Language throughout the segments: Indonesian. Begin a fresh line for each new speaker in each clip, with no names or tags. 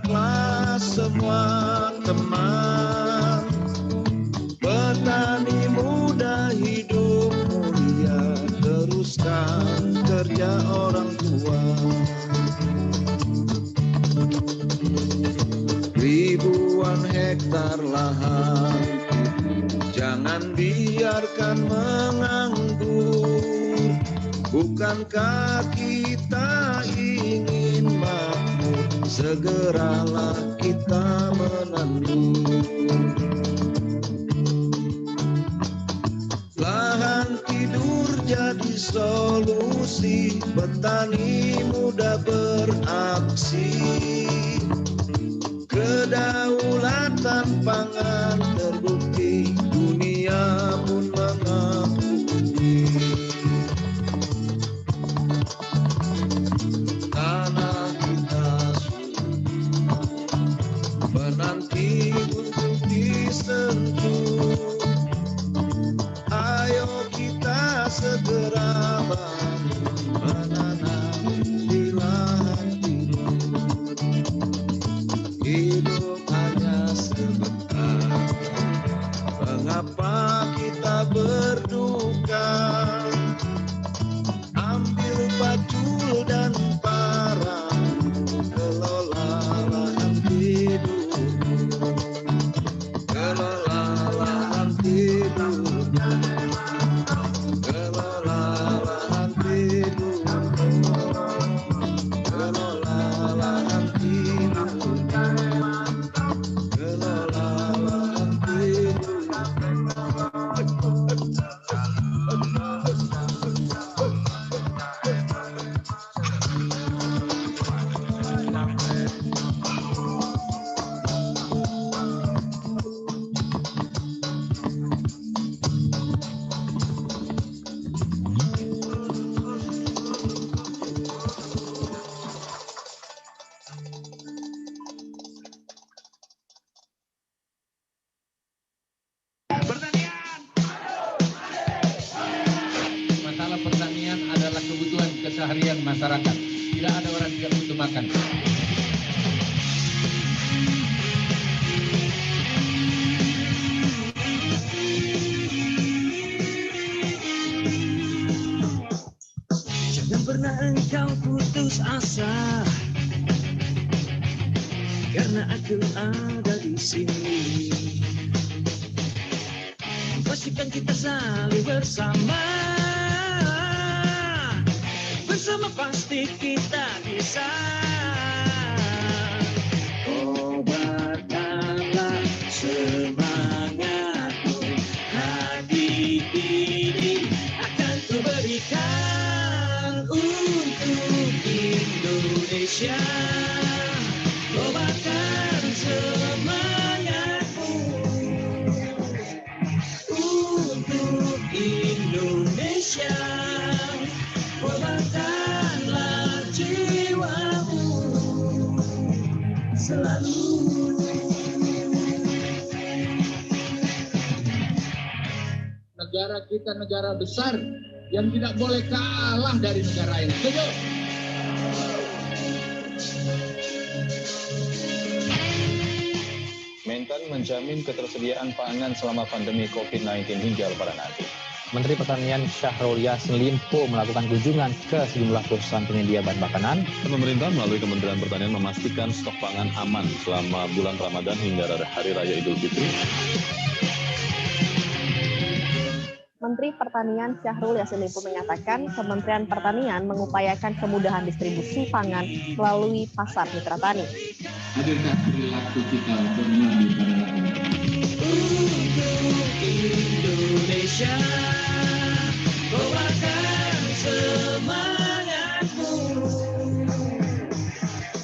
Sejaklah semua teman, petani muda hidup mulia, teruskan kerja orang tua. Ribuan hektar lahan, jangan biarkan menganggur. Bukankah kita ingin makmur, segeralah kita menandur. Lahan tidur jadi solusi, petani muda beraksi. Kedaulatan pangan terbukti, dunia pun mengakui. Tanah kita menanti untuk disentuh. Ayo kita segera menanam di lahan tidur. Hidup hanya sebentar, mengapa kita berduka? Ambil pacul dan parang, kelola lahan tidur. Kelola lahan tidur. Kelola lahan tidur. Kelola lahan tidur. Kelola lahan tidur.
Masalah pertanian adalah kebutuhan keseharian masyarakat. Tidak ada orang tidak butuh makan.
Jangan pernah engkau putus asa, karena aku ada di sini. Pastikan kita saling bersama, bersama pasti kita bisa. Obatkanlah semangatmu, hati ini akan kuberikan untuk Indonesia. Obatkan semangatmu untuk Indonesia. Obatkanlah jiwamu selalu.
Negara kita negara besar yang tidak boleh kalah dari negara lain. Setuju?
Mentan menjamin ketersediaan pangan selama pandemi COVID-19 hingga lebaran nanti.
Menteri Pertanian Syahrul Yassin Limpo melakukan kunjungan ke sejumlah perusahaan penyedia bahan makanan.
Pemerintah melalui Kementerian Pertanian memastikan stok pangan aman selama bulan Ramadan hingga Hari Raya Idul Fitri.
Menteri Pertanian Syahrul Yassin Limpo menyatakan Kementerian Pertanian mengupayakan kemudahan distribusi pangan melalui pasar mitra tani.
Hadirkan perilaku kita bernabi pada rakyat.
Untuk Indonesia, kobarkan semangatmu.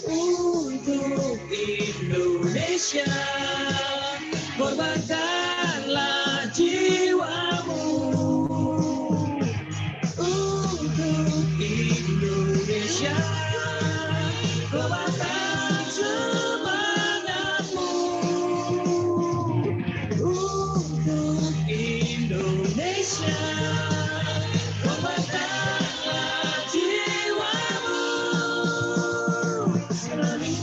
Untuk Indonesia, korbankanlah jiwamu. Untuk Indonesia, korbankan semangatmu. Untuk Indonesia, korbankanlah jiwamu selalu.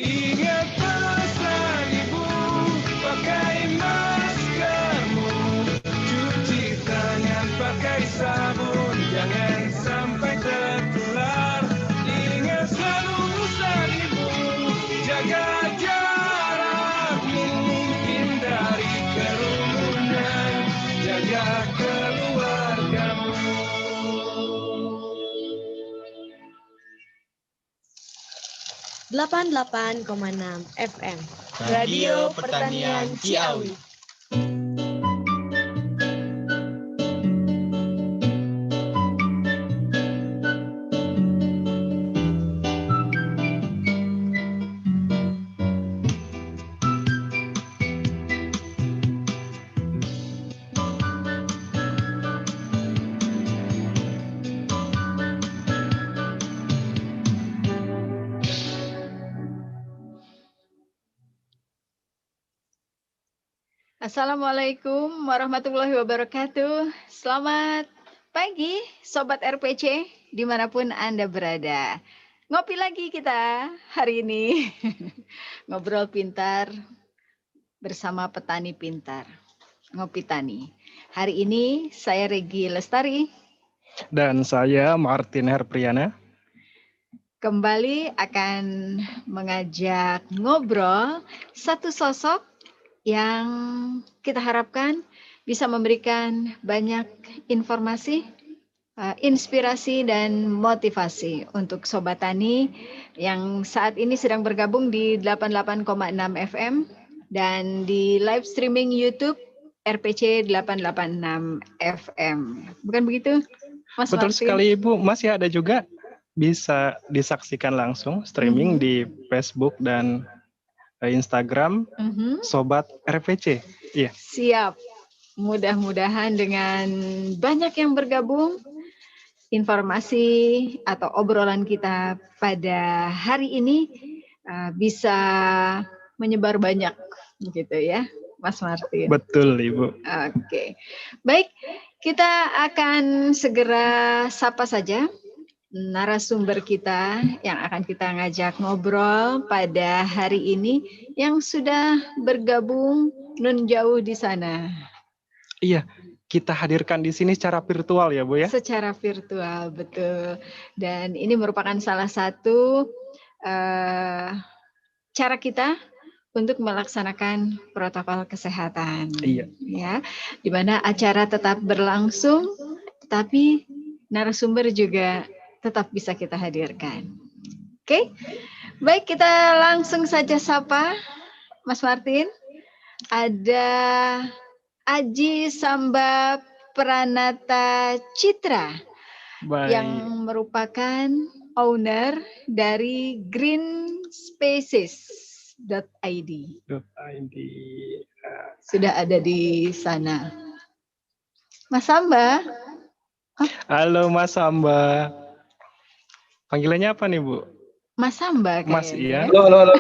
Ingat pesan ibu, pakai maskermu, cuci tangan pakai sabun, jangan sampai tertular. Ingat selalu pesan ibu, jaga jarakmu, hindari kerumunan, jaga keluargamu.
88,6 FM Radio Pertanian Ciawi.
Assalamualaikum warahmatullahi wabarakatuh. Selamat pagi Sobat RPC dimanapun Anda berada. Ngopi lagi kita hari ini. Ngobrol pintar bersama petani pintar. Ngopi Tani. Hari ini saya Regi Lestari.
Dan saya Martin Herpriana.
Kembali akan mengajak ngobrol satu sosok yang kita harapkan bisa memberikan banyak informasi, inspirasi, dan motivasi untuk Sobat Tani yang saat ini sedang bergabung di 88,6 FM dan di live streaming YouTube RPC 886 FM. Bukan begitu, Mas
Betul
Martin?
sekali Ibu, masih ada juga bisa disaksikan langsung streaming di Facebook dan Instagram Sobat RPC. Iya.
Siap. Mudah-mudahan dengan banyak yang bergabung, informasi atau obrolan kita pada hari ini bisa menyebar banyak, gitu ya, Mas Martin.
Betul Ibu.
Oke. Baik, kita akan segera sapa saja narasumber kita yang akan kita ngajak ngobrol pada hari ini yang sudah bergabung nun jauh di sana.
Iya, kita hadirkan di sini secara virtual ya Bu ya?
Secara virtual, betul. Dan ini merupakan salah satu cara kita untuk melaksanakan protokol kesehatan.
Iya.
Ya, di mana acara tetap berlangsung, tetapi narasumber juga tetap bisa kita hadirkan. Oke, baik, kita langsung saja sapa Mas Martin. Ada Aji Samba Pranata Citra.
Baik.
Yang merupakan owner dari greenspaces.id. Sudah ada di sana. Mas Samba.
Halo Mas Samba. Panggilannya apa nih Bu?
Mas Samba kayaknya.
Mas iya.
Halo.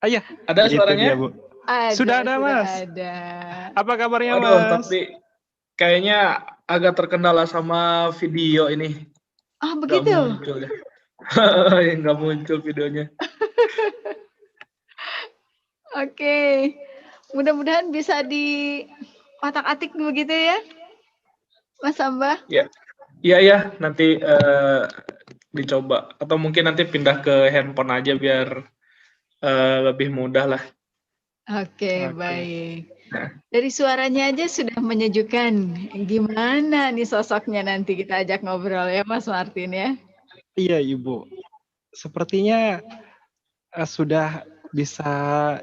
Ayah,
ada suaranya?
Dia, Bu.
Ada,
sudah ada Mas.
Ada.
Apa kabarnya
Mas?
Tapi
kayaknya agak terkendala sama video ini.
Ah, begitu?
Nggak muncul ya. Nggak muncul videonya.
Oke. Mudah-mudahan bisa di otak-atik begitu ya, Mas Samba?
Iya, nanti dicoba. Atau mungkin nanti pindah ke handphone aja biar lebih mudah lah.
Oke. Baik. Dari suaranya aja sudah menyejukkan. Gimana nih sosoknya nanti kita ajak ngobrol ya Mas Martin ya?
Iya Ibu. Sepertinya sudah bisa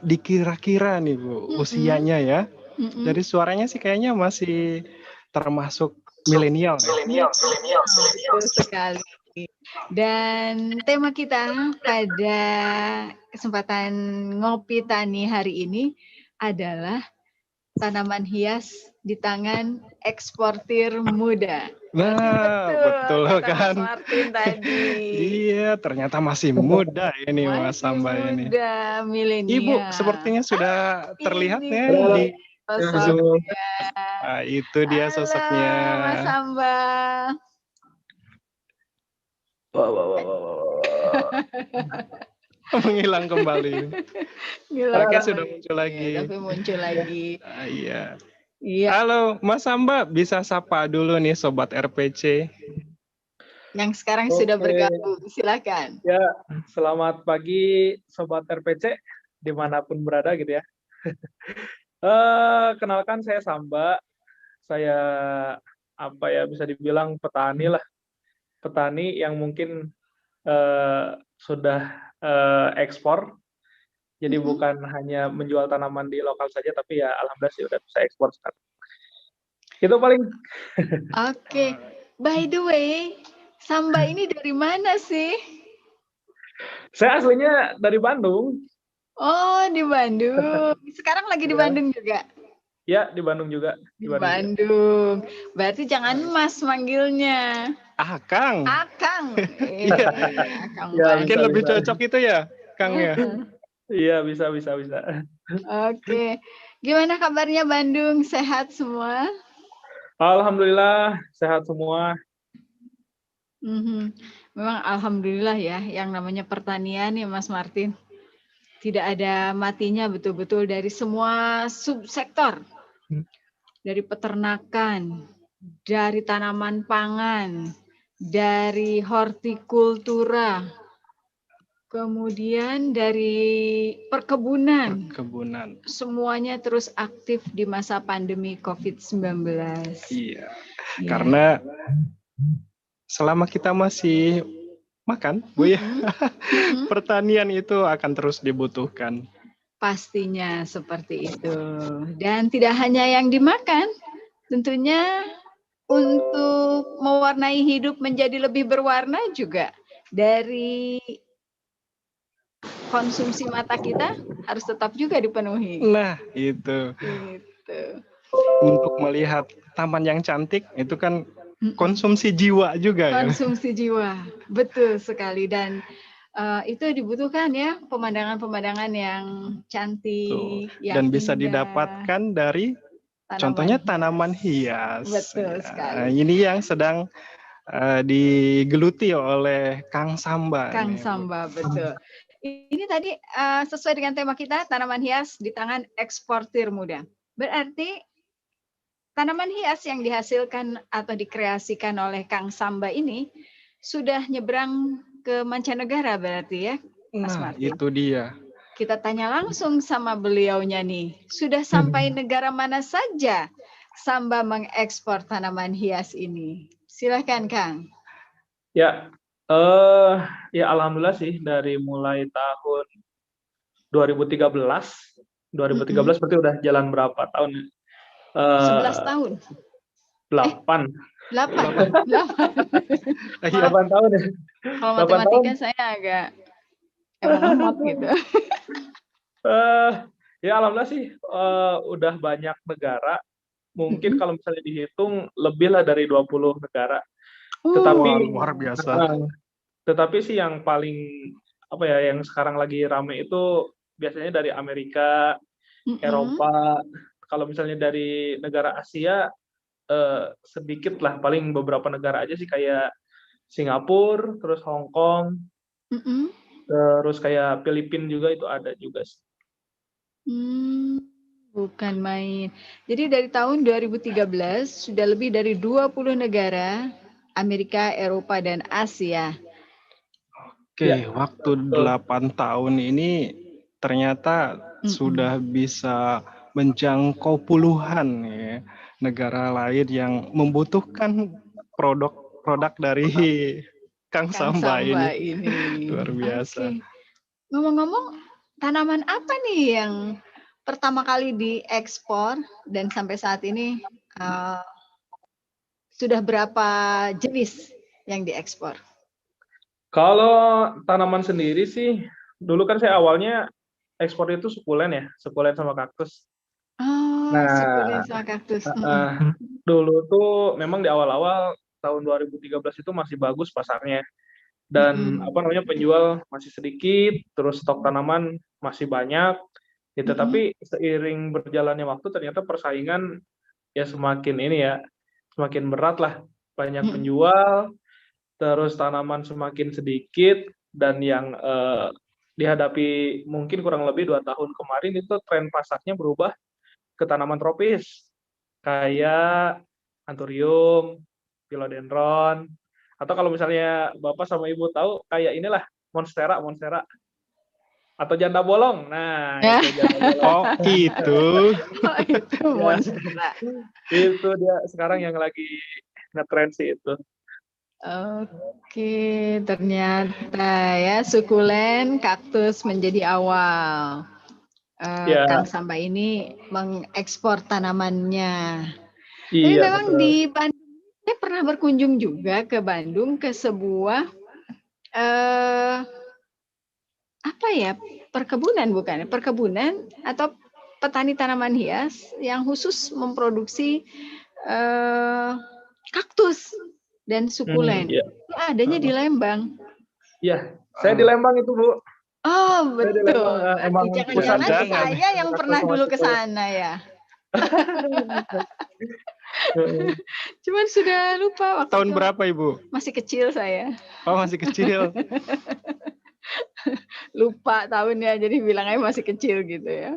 dikira-kira nih Bu usianya ya. Dari suaranya sih kayaknya masih termasuk milenial.
Betul sekali. Dan tema kita pada kesempatan Ngopi Tani hari ini adalah tanaman hias di tangan eksportir muda.
Nah, betul kan?
Mas Martin tadi.
Iya, ternyata masih muda ini Mas Samba ini.
Muda, milenial.
Ibu sepertinya sudah terlihat ya di Nah, itu dia sosoknya.
Halo, Mas Samba.
Menghilang kembali. Mereka sudah muncul lagi.
Tapi muncul lagi.
Iya.
Iya.
Halo, Mas Samba, bisa sapa dulu nih Sobat RPC.
Yang sekarang sudah bergabung, silakan.
Ya, selamat pagi Sobat RPC, dimanapun berada gitu ya. Kenalkan saya Samba, saya bisa dibilang petani lah. Petani yang mungkin sudah ekspor. Jadi bukan hanya menjual tanaman di lokal saja, tapi ya alhamdulillah sih udah bisa ekspor sekarang. Itu paling.
Oke. By the way, Samba ini dari mana sih?
Saya aslinya dari Bandung.
Oh, di Bandung. Sekarang lagi di Bandung juga?
Ya, di Bandung juga.
Di Bandung. Berarti jangan Mas manggilnya.
Kang.
Kang.
Kang ya, mungkin lebih cocok itu ya, Kang ya.
Iya, bisa.
Oke. Gimana kabarnya Bandung? Sehat semua?
Alhamdulillah, sehat semua.
Memang alhamdulillah ya, yang namanya pertanian ya Mas Martin. Tidak ada matinya betul-betul dari semua subsektor. Dari peternakan, dari tanaman pangan, dari hortikultura, kemudian dari perkebunan. Semuanya terus aktif di masa pandemi COVID-19.
Iya. Karena selama kita masih makan, Bu ya, pertanian itu akan terus dibutuhkan.
Pastinya seperti itu. Dan tidak hanya yang dimakan, tentunya untuk mewarnai hidup menjadi lebih berwarna juga dari konsumsi mata kita harus tetap juga dipenuhi.
Nah, itu. Untuk melihat taman yang cantik itu kan konsumsi jiwa juga.
Konsumsi jiwa, betul sekali. Dan itu dibutuhkan ya pemandangan-pemandangan yang cantik, yang
dan bisa
indah.
Didapatkan dari contohnya tanaman hias.
Betul sekali.
Ini yang sedang digeluti oleh Kang Samba.
Kang Samba, betul. Ini tadi sesuai dengan tema kita, tanaman hias di tangan eksportir muda. Berarti tanaman hias yang dihasilkan atau dikreasikan oleh Kang Samba ini sudah nyebrang ke mancanegara berarti ya, Mas Martin?
Itu dia.
Kita tanya langsung sama beliaunya nih, sudah sampai negara mana saja Samba mengekspor tanaman hias ini? Silahkan Kang.
Ya, ya alhamdulillah sih dari mulai tahun 2013 berarti udah jalan berapa tahun?
11 tahun.
8 tahun ya.
Kalau matematika saya agak lemot gitu.
Ya alhamdulillah sih udah banyak negara. Mungkin kalau misalnya dihitung lebih lah dari 20 negara. Tetapi
luar biasa.
Tetapi sih yang paling yang sekarang lagi rame itu biasanya dari Amerika, Eropa. Kalau misalnya dari negara Asia sedikit lah, paling beberapa negara aja sih kayak Singapura, terus Hong Kong, terus kayak Filipina juga itu ada juga sih.
Bukan main. Jadi dari tahun 2013 sudah lebih dari 20 negara, Amerika, Eropa, dan Asia.
Oke, waktu 8 tahun ini ternyata sudah bisa menjangkau puluhan ya, negara lain yang membutuhkan produk dari Kang Samba ini. Luar biasa.
Ngomong-ngomong, tanaman apa nih yang pertama kali diekspor dan sampai saat ini sudah berapa jenis yang diekspor?
Kalau tanaman sendiri sih, dulu kan saya awalnya ekspor itu sukulen sama kaktus.
Sukulen sama kaktus.
Dulu tuh memang di awal-awal tahun 2013 itu masih bagus pasarnya. Dan penjual masih sedikit, terus stok tanaman masih banyak gitu. Tapi seiring berjalannya waktu ternyata persaingan ya semakin berat lah. Banyak penjual, terus tanaman semakin sedikit, dan yang dihadapi mungkin kurang lebih 2 tahun kemarin itu tren pasarnya berubah ke tanaman tropis kayak anthurium, philodendron, atau kalau misalnya Bapak sama Ibu tahu kayak inilah monstera atau janda bolong. Nah, itu janda bolong.
Oh, itu.
Itu monstera.
Itu dia sekarang yang lagi ngetren sih itu.
Oke, ternyata ya sukulen kaktus menjadi awal. Kang Samba ini mengekspor tanamannya. Tapi memang betul. Di Bandung, saya pernah berkunjung juga ke Bandung ke sebuah perkebunan atau petani tanaman hias yang khusus memproduksi kaktus dan sukulen. Itu adanya di Lembang.
Iya, saya di Lembang itu, Bu.
Oh, betul. Jangan-jangan saya yang pernah dulu ke sana ya. Cuman sudah lupa waktu
tahun berapa, Ibu?
Masih kecil saya.
Oh, masih kecil.
Lupa tahunnya, jadi bilangnya masih kecil gitu ya.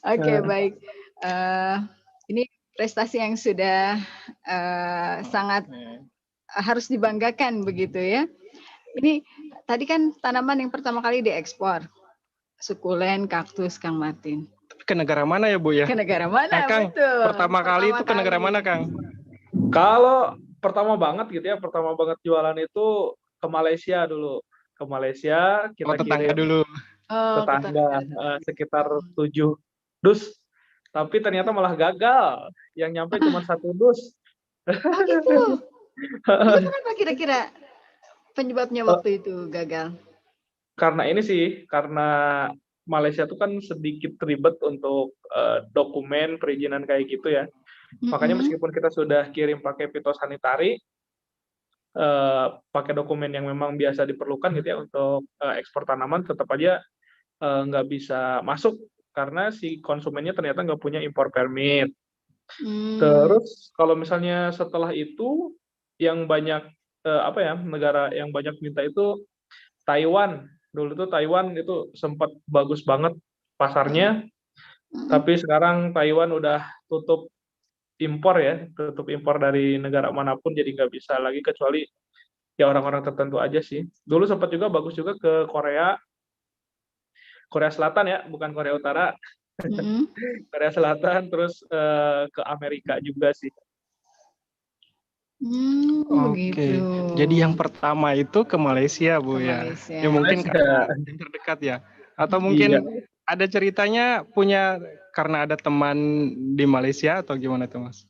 Oke, baik. Ini prestasi yang sudah sangat harus dibanggakan begitu ya. Ini tadi kan tanaman yang pertama kali diekspor, sukulen, kaktus, Kang Martin.
Ke negara mana ya, Bu ya?
Ke negara mana,
Kang?
Betul.
Pertama kali itu ke negara mana, Kang?
Kalau pertama banget gitu ya, pertama banget jualan itu ke Malaysia dulu. Ke Malaysia, kita
tetangga
kirim
dulu.
Tetangga, sekitar 7 dus. Tapi ternyata malah gagal. Yang nyampe cuma 1 dus.
Oh gitu? Itu kenapa kira-kira penyebabnya waktu itu gagal?
Karena ini sih, karena Malaysia itu kan sedikit ribet untuk dokumen perizinan kayak gitu ya. Makanya meskipun kita sudah kirim pakai fitosanitari, pakai dokumen yang memang biasa diperlukan gitu ya untuk ekspor tanaman, tetap aja nggak bisa masuk karena si konsumennya ternyata nggak punya impor permit. Terus kalau misalnya setelah itu yang banyak negara yang banyak minta itu Taiwan. Dulu tuh Taiwan itu sempat bagus banget pasarnya, tapi sekarang Taiwan udah tutup impor dari negara manapun, jadi nggak bisa lagi kecuali ya orang-orang tertentu aja sih. Dulu sempat juga bagus juga ke Korea Selatan ya, bukan Korea Utara. Korea Selatan, terus ke Amerika juga sih.
Oke. Jadi yang pertama itu ke Malaysia, Bu ya. Ya mungkin karena yang terdekat ya. Atau mungkin ada ceritanya karena ada teman di Malaysia atau gimana tuh, Mas?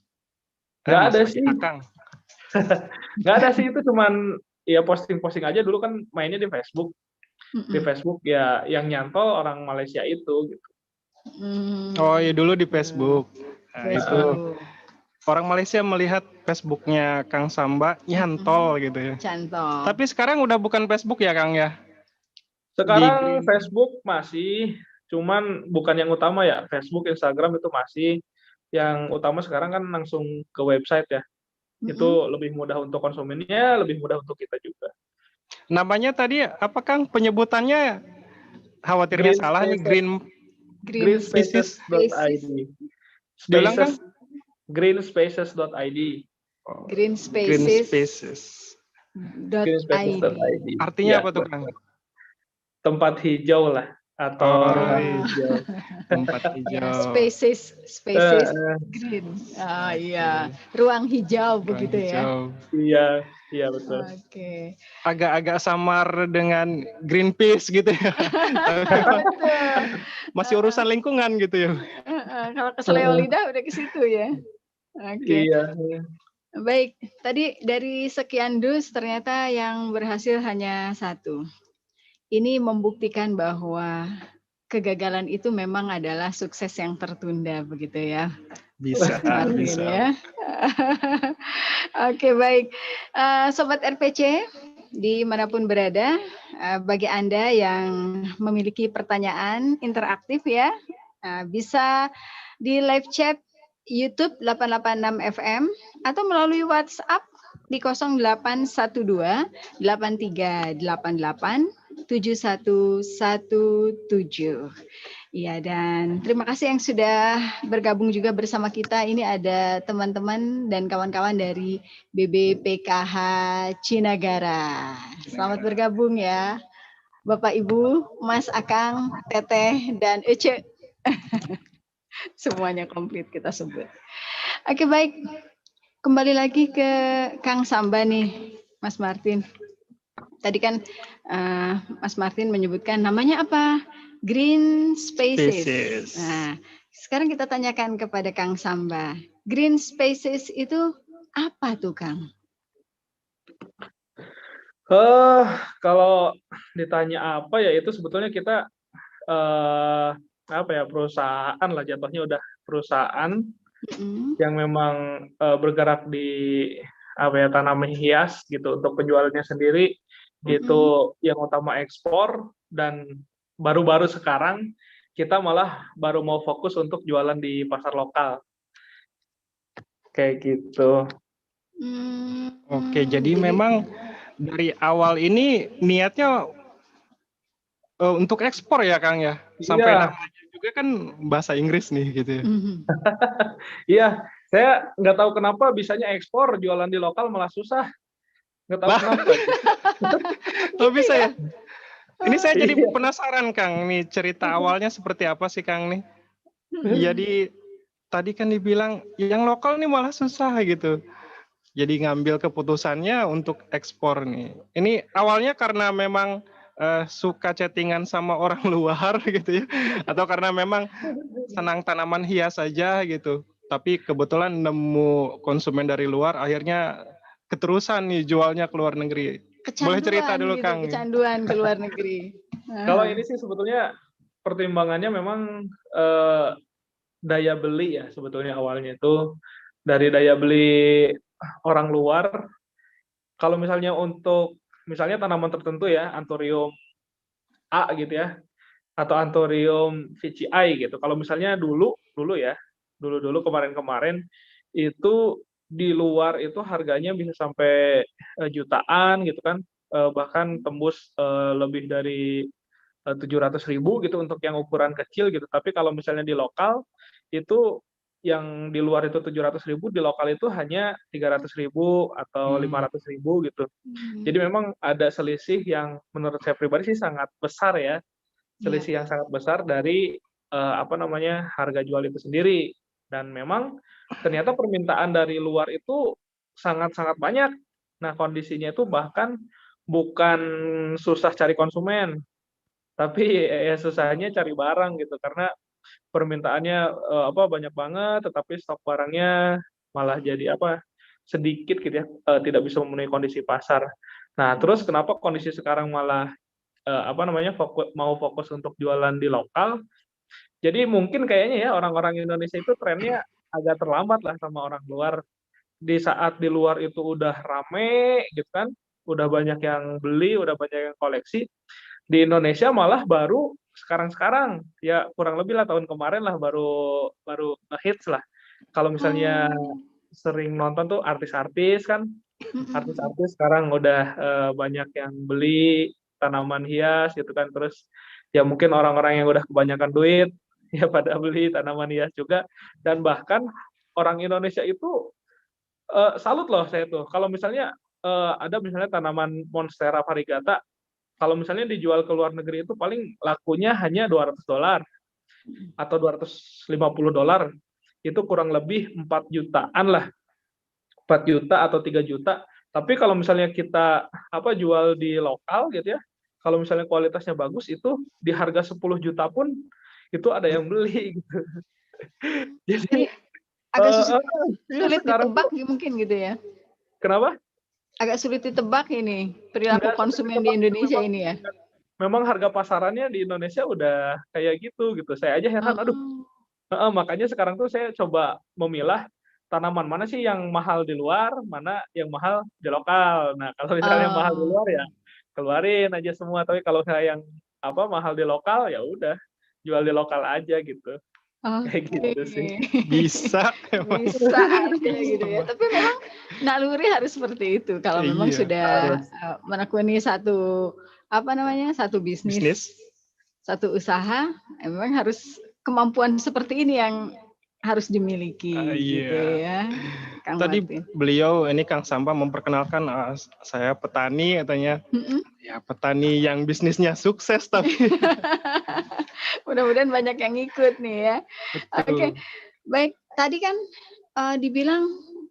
Nggak ada sih. Nggak ada sih, itu cuman ya posting-posting aja. Dulu kan mainnya di Facebook. Di Facebook ya yang nyantol orang Malaysia itu gitu.
Oh ya, dulu di Facebook. Nah, itu orang Malaysia melihat Facebooknya Kang Samba nyantol gitu ya.
Cantol.
Tapi sekarang udah bukan Facebook ya, Kang ya?
Sekarang Facebook masih, cuman bukan yang utama ya. Facebook, Instagram itu masih. Yang utama sekarang kan langsung ke website ya. Itu lebih mudah untuk konsumennya, lebih mudah untuk kita juga.
Namanya tadi apa, Kang? Penyebutannya khawatirnya salah nih.
Greenspaces.id. Greenspaces.id.
Greenspaces.id.
Artinya apa tuh, Kang?
Tempat hijau lah, atau
tempat hijau.
Spaces green. Iya, ruang hijau begitu ya.
Iya betul.
Oke.
Agak-agak samar dengan Greenpeace gitu ya. Masih urusan lingkungan gitu ya.
Kalau keseleo lidah udah ke situ ya. Oke.
Iya.
Baik, tadi dari sekian dus ternyata yang berhasil hanya 1. Ini membuktikan bahwa kegagalan itu memang adalah sukses yang tertunda begitu ya.
Bisa.
Ya. Oke, baik. Sobat RPC, dimanapun berada, bagi Anda yang memiliki pertanyaan interaktif ya, bisa di live chat YouTube 886 FM atau melalui WhatsApp di 0812 8388 Iya, dan terima kasih yang sudah bergabung juga bersama kita. Ini ada teman-teman dan kawan-kawan dari BBPKH Cinagara. Selamat bergabung ya, Bapak Ibu, Mas Akang, Teteh, dan Ece. Semuanya komplit kita sebut. Oke, baik. Kembali lagi ke Kang Samba nih, Mas Martin. Tadi kan Mas Martin menyebutkan namanya apa? Green Spaces. Nah, sekarang kita tanyakan kepada Kang Samba. Green Spaces itu apa tuh, Kang?
Kalau ditanya apa ya, itu sebetulnya kita perusahaan lah, jatuhnya udah perusahaan yang memang bergerak di tanaman hias gitu untuk penjualannya sendiri. Itu yang utama ekspor, dan baru-baru sekarang kita malah baru mau fokus untuk jualan di pasar lokal. Kayak gitu.
Oke, jadi memang dari awal ini niatnya untuk ekspor ya, Kang ya? Sampai namanya juga kan bahasa Inggris nih gitu ya.
Iya, saya nggak tahu kenapa bisanya ekspor, jualan di lokal malah susah. Nggak tahu kenapa.
Oh, bisa ya? Ini saya jadi penasaran, Kang. Nih cerita awalnya seperti apa sih, Kang nih? Jadi tadi kan dibilang yang lokal nih malah susah gitu. Jadi ngambil keputusannya untuk ekspor nih. Ini awalnya karena memang suka chattingan sama orang luar gitu ya, atau karena memang senang tanaman hias saja gitu. Tapi kebetulan nemu konsumen dari luar, akhirnya keterusan nih jualnya ke luar negeri. Boleh cerita dulu,
gitu,
Kang.
Kecanduan ke luar negeri.
Kalau ini sih sebetulnya pertimbangannya memang daya beli ya, sebetulnya awalnya itu dari daya beli orang luar. Kalau misalnya untuk tanaman tertentu ya, Anthurium A gitu ya, atau Anthurium ficii gitu. Kalau misalnya dulu kemarin itu di luar itu harganya bisa sampai jutaan gitu kan, bahkan tembus lebih dari 700.000 gitu untuk yang ukuran kecil gitu. Tapi kalau misalnya di lokal itu yang di luar itu 700.000, di lokal itu hanya 300.000 atau 500.000 gitu. Jadi memang ada selisih yang menurut saya pribadi sih sangat besar ya, selisih yang sangat besar dari harga jual itu sendiri. Dan memang ternyata permintaan dari luar itu sangat-sangat banyak. Nah, kondisinya itu bahkan bukan susah cari konsumen, tapi ya susahnya cari barang gitu, karena permintaannya banyak banget, tetapi stok barangnya malah jadi sedikit gitu ya, tidak bisa memenuhi kondisi pasar. Nah, terus kenapa kondisi sekarang malah mau fokus untuk jualan di lokal? Jadi mungkin kayaknya ya orang-orang Indonesia itu trennya agak terlambat lah sama orang luar. Di saat di luar itu udah rame gitu kan, udah banyak yang beli, udah banyak yang koleksi. Di Indonesia malah baru sekarang ya, kurang lebih lah tahun kemarin lah baru hits lah. Kalau misalnya sering nonton tuh artis-artis kan, artis-artis sekarang udah banyak yang beli tanaman hias gitu kan. Terus ya mungkin orang-orang yang udah kebanyakan duit ya pada beli tanaman hias juga. Dan bahkan orang Indonesia itu salut loh saya tuh. Kalau misalnya ada misalnya tanaman Monstera variegata, kalau misalnya dijual ke luar negeri itu paling lakunya hanya $200 atau $250. Itu kurang lebih 4 jutaan lah. 4 juta atau 3 juta. Tapi kalau misalnya kita jual di lokal gitu ya, kalau misalnya kualitasnya bagus, itu di harga 10 juta pun itu ada yang beli gitu.
Jadi agak sulit ditebak mungkin gitu ya.
Kenapa?
Agak sulit ditebak ini perilaku konsumen di Indonesia ini ya.
Memang harga pasarannya di Indonesia udah kayak gitu. Saya aja heran, makanya sekarang tuh saya coba memilah tanaman mana sih yang mahal di luar, mana yang mahal di lokal. Nah, kalau misalnya mahal di luar ya keluarin aja semua, tapi kalau yang mahal di lokal ya udah jual di lokal aja gitu. Kayak gitu sih.
Bisa
aja gitu ya. Tapi memang naluri harus seperti itu. Kalau memang sudah menekuni satu satu bisnis, satu usaha, memang harus kemampuan seperti ini yang harus dimiliki gitu ya. Kang
Tadi
Martin.
beliau ini Kang Samba memperkenalkan saya petani katanya. Ya petani yang bisnisnya sukses tapi
mudah-mudahan banyak yang ikut nih ya. Oke. Baik, tadi kan dibilang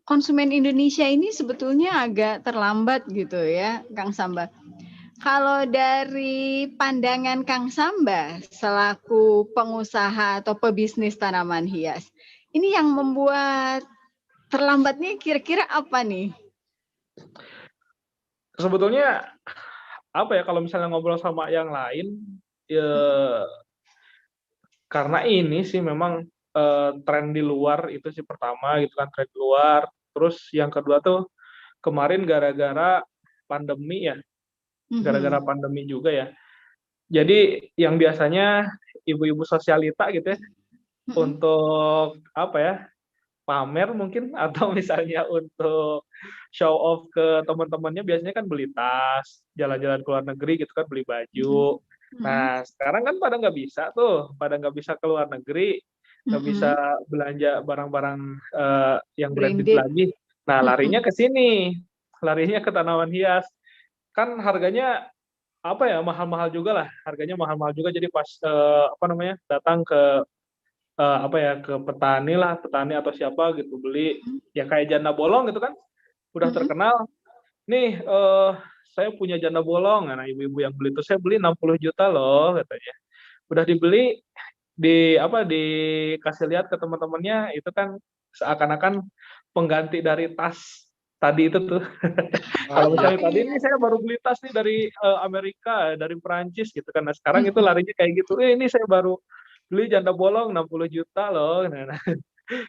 konsumen Indonesia ini sebetulnya agak terlambat gitu ya, Kang Samba. Kalau dari pandangan Kang Samba selaku pengusaha atau pebisnis tanaman hias, ini yang membuat terlambatnya kira-kira apa nih?
Sebetulnya apa ya, kalau misalnya ngobrol sama yang lain, ya, karena ini sih memang tren di luar itu sih pertama gitu kan, tren di luar. Terus yang kedua tuh kemarin gara-gara pandemi ya, gara-gara pandemi juga ya. Jadi yang biasanya ibu-ibu sosialita gitu ya, untuk apa ya, pamer mungkin atau misalnya untuk show off ke teman-temannya, biasanya kan beli tas, jalan-jalan ke luar negeri gitu kan, beli baju. Nah sekarang kan pada nggak bisa tuh, pada nggak bisa ke luar negeri, nggak bisa belanja barang-barang yang branded lagi. Nah larinya ke sini, larinya ke tanaman hias. Kan harganya apa ya, mahal-mahal juga lah, harganya mahal-mahal juga. Jadi pas datang ke ke petani lah, petani atau siapa gitu, beli ya kayak janda bolong gitu kan, udah terkenal. Nih saya punya janda bolong. Nah ibu-ibu yang beli itu, saya beli 60 juta loh katanya. Udah dibeli, dikasih lihat ke teman-temannya, itu kan seakan-akan pengganti dari tas tadi itu tuh. Kalau misalnya tadi ini saya baru beli tas nih dari Amerika, dari Perancis gitu kan. Nah sekarang itu larinya kayak gitu. Ini saya baru beli janda bolong 60 juta loh. Nah,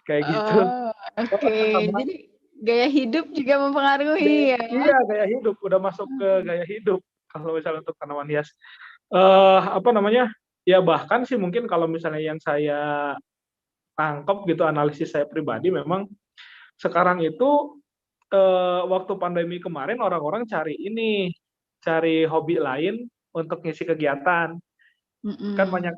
kayak gitu.
Oke. Jadi gaya hidup juga mempengaruhi ya.
Iya, gaya hidup udah masuk ke gaya hidup kalau misalnya untuk tanaman hias. Ya bahkan sih mungkin kalau misalnya yang saya tangkap gitu, analisis saya pribadi, memang sekarang itu waktu pandemi kemarin orang-orang cari hobi lain untuk ngisi kegiatan. Kan banyak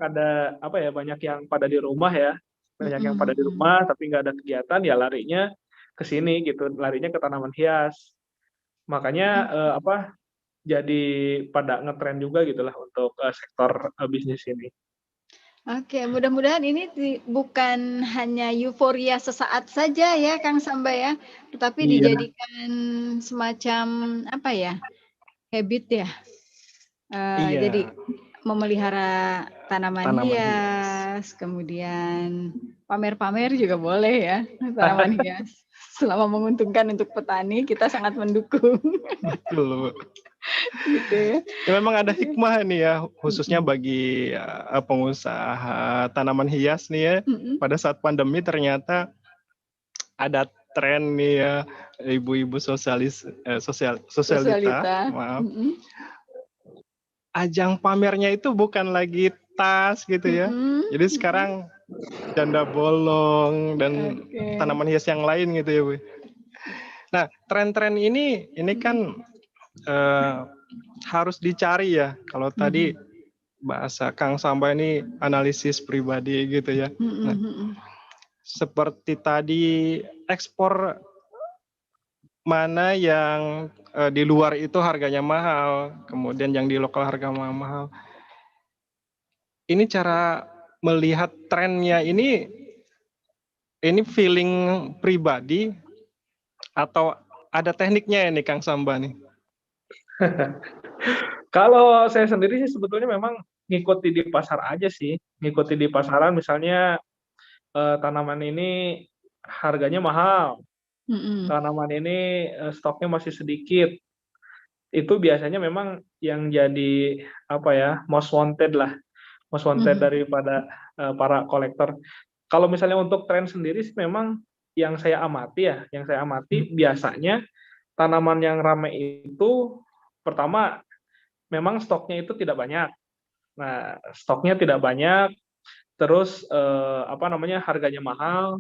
banyak yang pada di rumah ya, banyak yang pada di rumah tapi nggak ada kegiatan, ya larinya ke sini gitu, larinya ke tanaman hias. Makanya jadi pada ngetren juga gitulah untuk sektor bisnis ini.
Oke, mudah-mudahan ini bukan hanya euforia sesaat saja ya, Kang Samba ya, tetapi dijadikan semacam habit ya. Jadi memelihara tanaman hias, kemudian pamer-pamer juga boleh ya tanaman hias. Selama menguntungkan untuk petani, kita sangat mendukung.
Betul. Gitu ya. Memang ada hikmah nih ya, khususnya bagi pengusaha tanaman hias nih ya. Pada saat pandemi ternyata ada tren nih ya, ibu-ibu sosialita, maaf. Ajang pamernya itu bukan lagi tas gitu ya. Jadi sekarang janda bolong dan tanaman hias yang lain gitu ya, Bu. Nah, tren-tren ini kan harus dicari ya. Kalau tadi bahasa Kang Samba ini analisis pribadi gitu ya. Nah, seperti tadi, ekspor mana yang di luar itu harganya mahal, kemudian yang di lokal harga mahal. Ini cara melihat trennya ini feeling pribadi atau ada tekniknya ini Kang Samba nih?
Kalau saya sendiri sih sebetulnya memang ngikuti di pasar aja sih, ngikuti di pasaran. Misalnya tanaman ini harganya mahal, tanaman ini stoknya masih sedikit, itu biasanya memang yang jadi most wanted daripada para kolektor. Kalau misalnya untuk tren sendiri sih memang yang saya amati biasanya tanaman yang ramai itu pertama memang stoknya itu tidak banyak. Nah, stoknya tidak banyak, terus harganya mahal,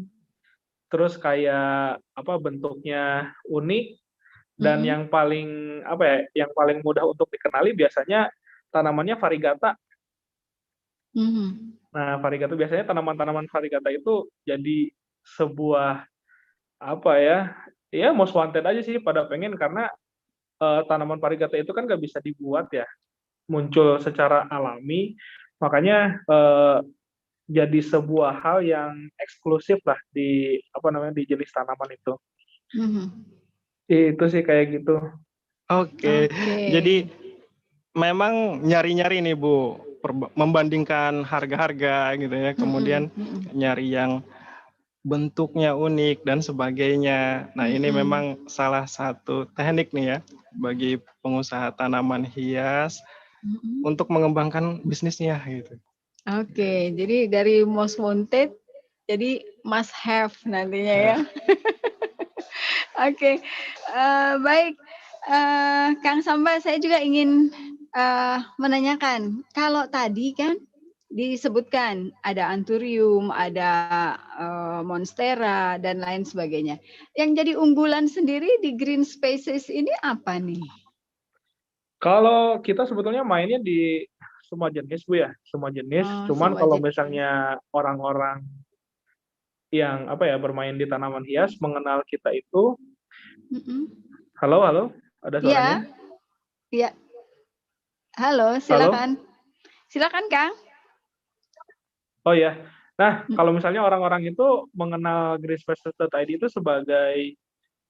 terus kayak bentuknya unik, dan yang paling mudah untuk dikenali biasanya tanamannya variegata.
Mhm.
Nah, variegata biasanya tanaman-tanaman variegata itu jadi sebuah apa ya most wanted aja sih pada pengen karena tanaman varigata itu kan nggak bisa dibuat ya, muncul secara alami, makanya jadi sebuah hal yang eksklusif lah di di jenis tanaman itu.
Mhm.
Itu sih kayak gitu.
Oke. Jadi memang nyari-nyari nih Bu, membandingkan harga-harga gitu ya, kemudian nyari yang bentuknya unik dan sebagainya. Nah, ini memang salah satu teknik nih ya bagi pengusaha tanaman hias untuk mengembangkan bisnisnya gitu.
Oke, jadi dari most wanted jadi must have nantinya ya. Oke, baik, Kang Samba, saya juga ingin menanyakan, kalau tadi kan disebutkan ada anthurium, ada monstera dan lain sebagainya. Yang jadi unggulan sendiri di green spaces ini apa nih?
Kalau kita sebetulnya mainnya di semua jenis Bu ya, semua jenis. Cuman kalau misalnya orang-orang yang bermain di tanaman hias mengenal kita itu, halo, ada suaranya?
Iya. Halo, silakan. Silakan, Kang.
Oh ya, nah kalau misalnya orang-orang itu mengenal greenspaces.id itu sebagai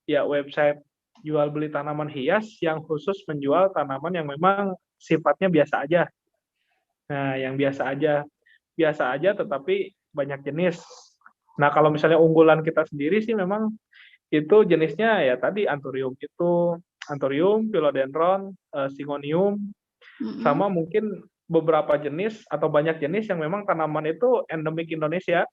website jual beli tanaman hias yang khusus menjual tanaman yang memang sifatnya biasa aja. Nah, yang biasa aja tetapi banyak jenis. Nah, kalau misalnya unggulan kita sendiri sih memang itu jenisnya ya tadi anthurium, philodendron, syngonium, sama mungkin beberapa jenis atau banyak jenis yang memang tanaman itu endemik Indonesia.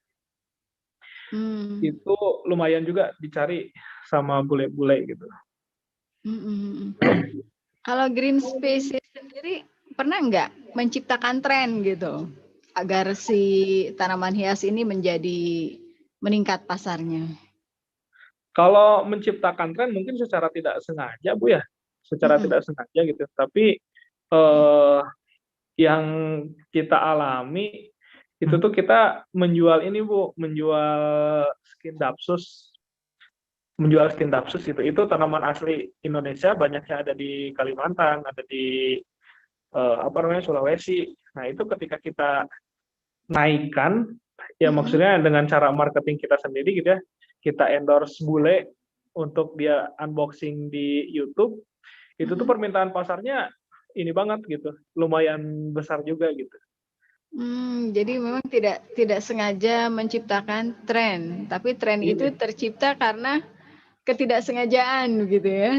Itu lumayan juga dicari sama bule-bule gitu.
Kalau green spaces sendiri pernah nggak menciptakan tren gitu agar si tanaman hias ini menjadi meningkat pasarnya?
Kalau menciptakan tren mungkin secara tidak sengaja Bu ya, secara tidak sengaja gitu. Tapi yang kita alami itu tuh kita menjual ini Bu, menjual Scindapsus itu tanaman asli Indonesia, banyaknya ada di Kalimantan, ada di Sulawesi. Nah, itu ketika kita naikkan ya maksudnya dengan cara marketing kita sendiri gitu ya, kita endorse bule untuk dia unboxing di YouTube, itu tuh permintaan pasarnya ini banget gitu, lumayan besar juga gitu.
Jadi memang tidak sengaja menciptakan tren, tapi tren itu tercipta karena ketidaksengajaan gitu ya.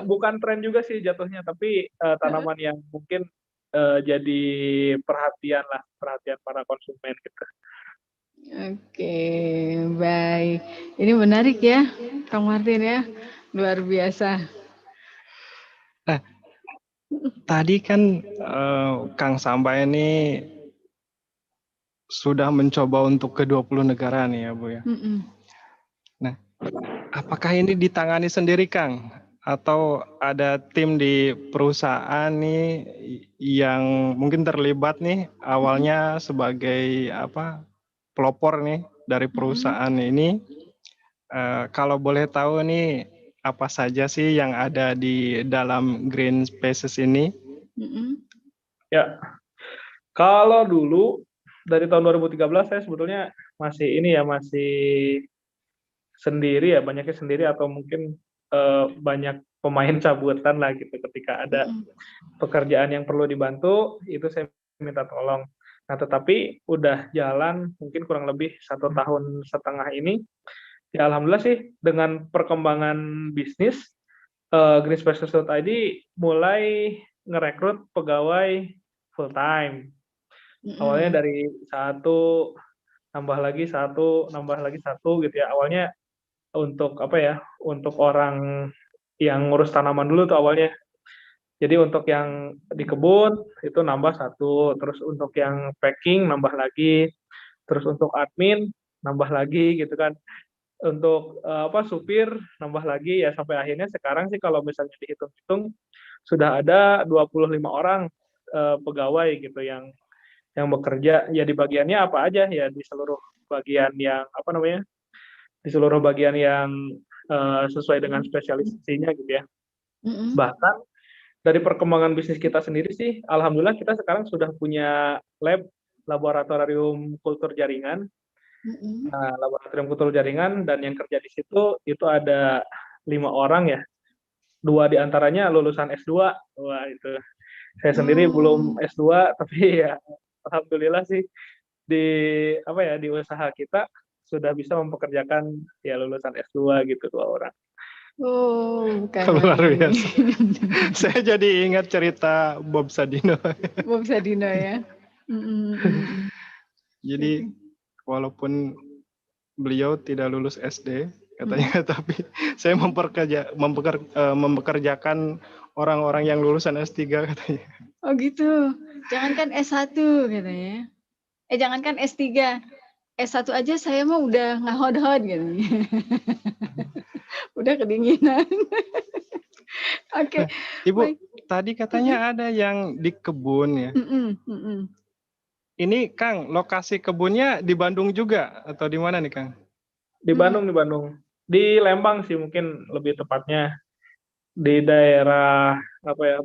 Bukan tren juga sih jatuhnya, tapi tanaman yang mungkin jadi perhatian para konsumen gitu.
Oke, baik. Ini menarik ya, Kang Martin ya, luar biasa.
Tadi kan Kang Samba ini sudah mencoba untuk ke 20 negara nih ya Bu ya. Nah, apakah ini ditangani sendiri Kang? Atau ada tim di perusahaan nih yang mungkin terlibat nih awalnya sebagai pelopor nih dari perusahaan ini? Kalau boleh tahu nih apa saja sih yang ada di dalam Green Spaces ini?
Ya, kalau dulu dari tahun 2013 saya sebetulnya masih sendiri ya, banyaknya sendiri atau mungkin banyak pemain cabutan lah gitu. Ketika ada pekerjaan yang perlu dibantu, itu saya minta tolong. Nah, tetapi udah jalan mungkin kurang lebih 1,5 tahun ini, ya alhamdulillah sih dengan perkembangan bisnis, greenspaces.id mulai ngerekrut pegawai full time. Awalnya dari satu nambah lagi satu gitu ya. Awalnya untuk untuk orang yang ngurus tanaman dulu tuh awalnya. Jadi untuk yang di kebun itu nambah 1, terus untuk yang packing nambah lagi, terus untuk admin nambah lagi gitu kan. Untuk supir nambah lagi ya, sampai akhirnya sekarang sih kalau misalnya dihitung-hitung sudah ada 25 orang pegawai gitu yang bekerja ya di bagiannya apa aja ya, di seluruh bagian yang di seluruh bagian yang sesuai dengan spesialisasinya gitu ya. Bahkan dari perkembangan bisnis kita sendiri sih, alhamdulillah kita sekarang sudah punya laboratorium kultur jaringan. Nah, laboratorium kultur jaringan, dan yang kerja di situ itu ada 5 orang ya. 2 diantaranya lulusan S2. Wah, itu. Saya sendiri belum S2, tapi ya alhamdulillah sih di usaha kita sudah bisa mempekerjakan ya lulusan S2 gitu 2 orang.
Oh,
luar biasa. Saya jadi ingat cerita Bob Sadino.
Bob Sadino ya.
Jadi walaupun beliau tidak lulus SD katanya, tapi saya mempekerjakan orang-orang yang lulusan S3 katanya.
Oh gitu. Jangankan S1 katanya. Jangankan S3. S1 aja saya mah udah ngahod-hod gitu. Udah kedinginan. Oke.
Ibu, tadi katanya ada yang di kebun ya. Ini Kang, lokasi kebunnya di Bandung juga atau di mana nih Kang?
Di Bandung, di Bandung. Di Lembang sih mungkin lebih tepatnya. Di daerah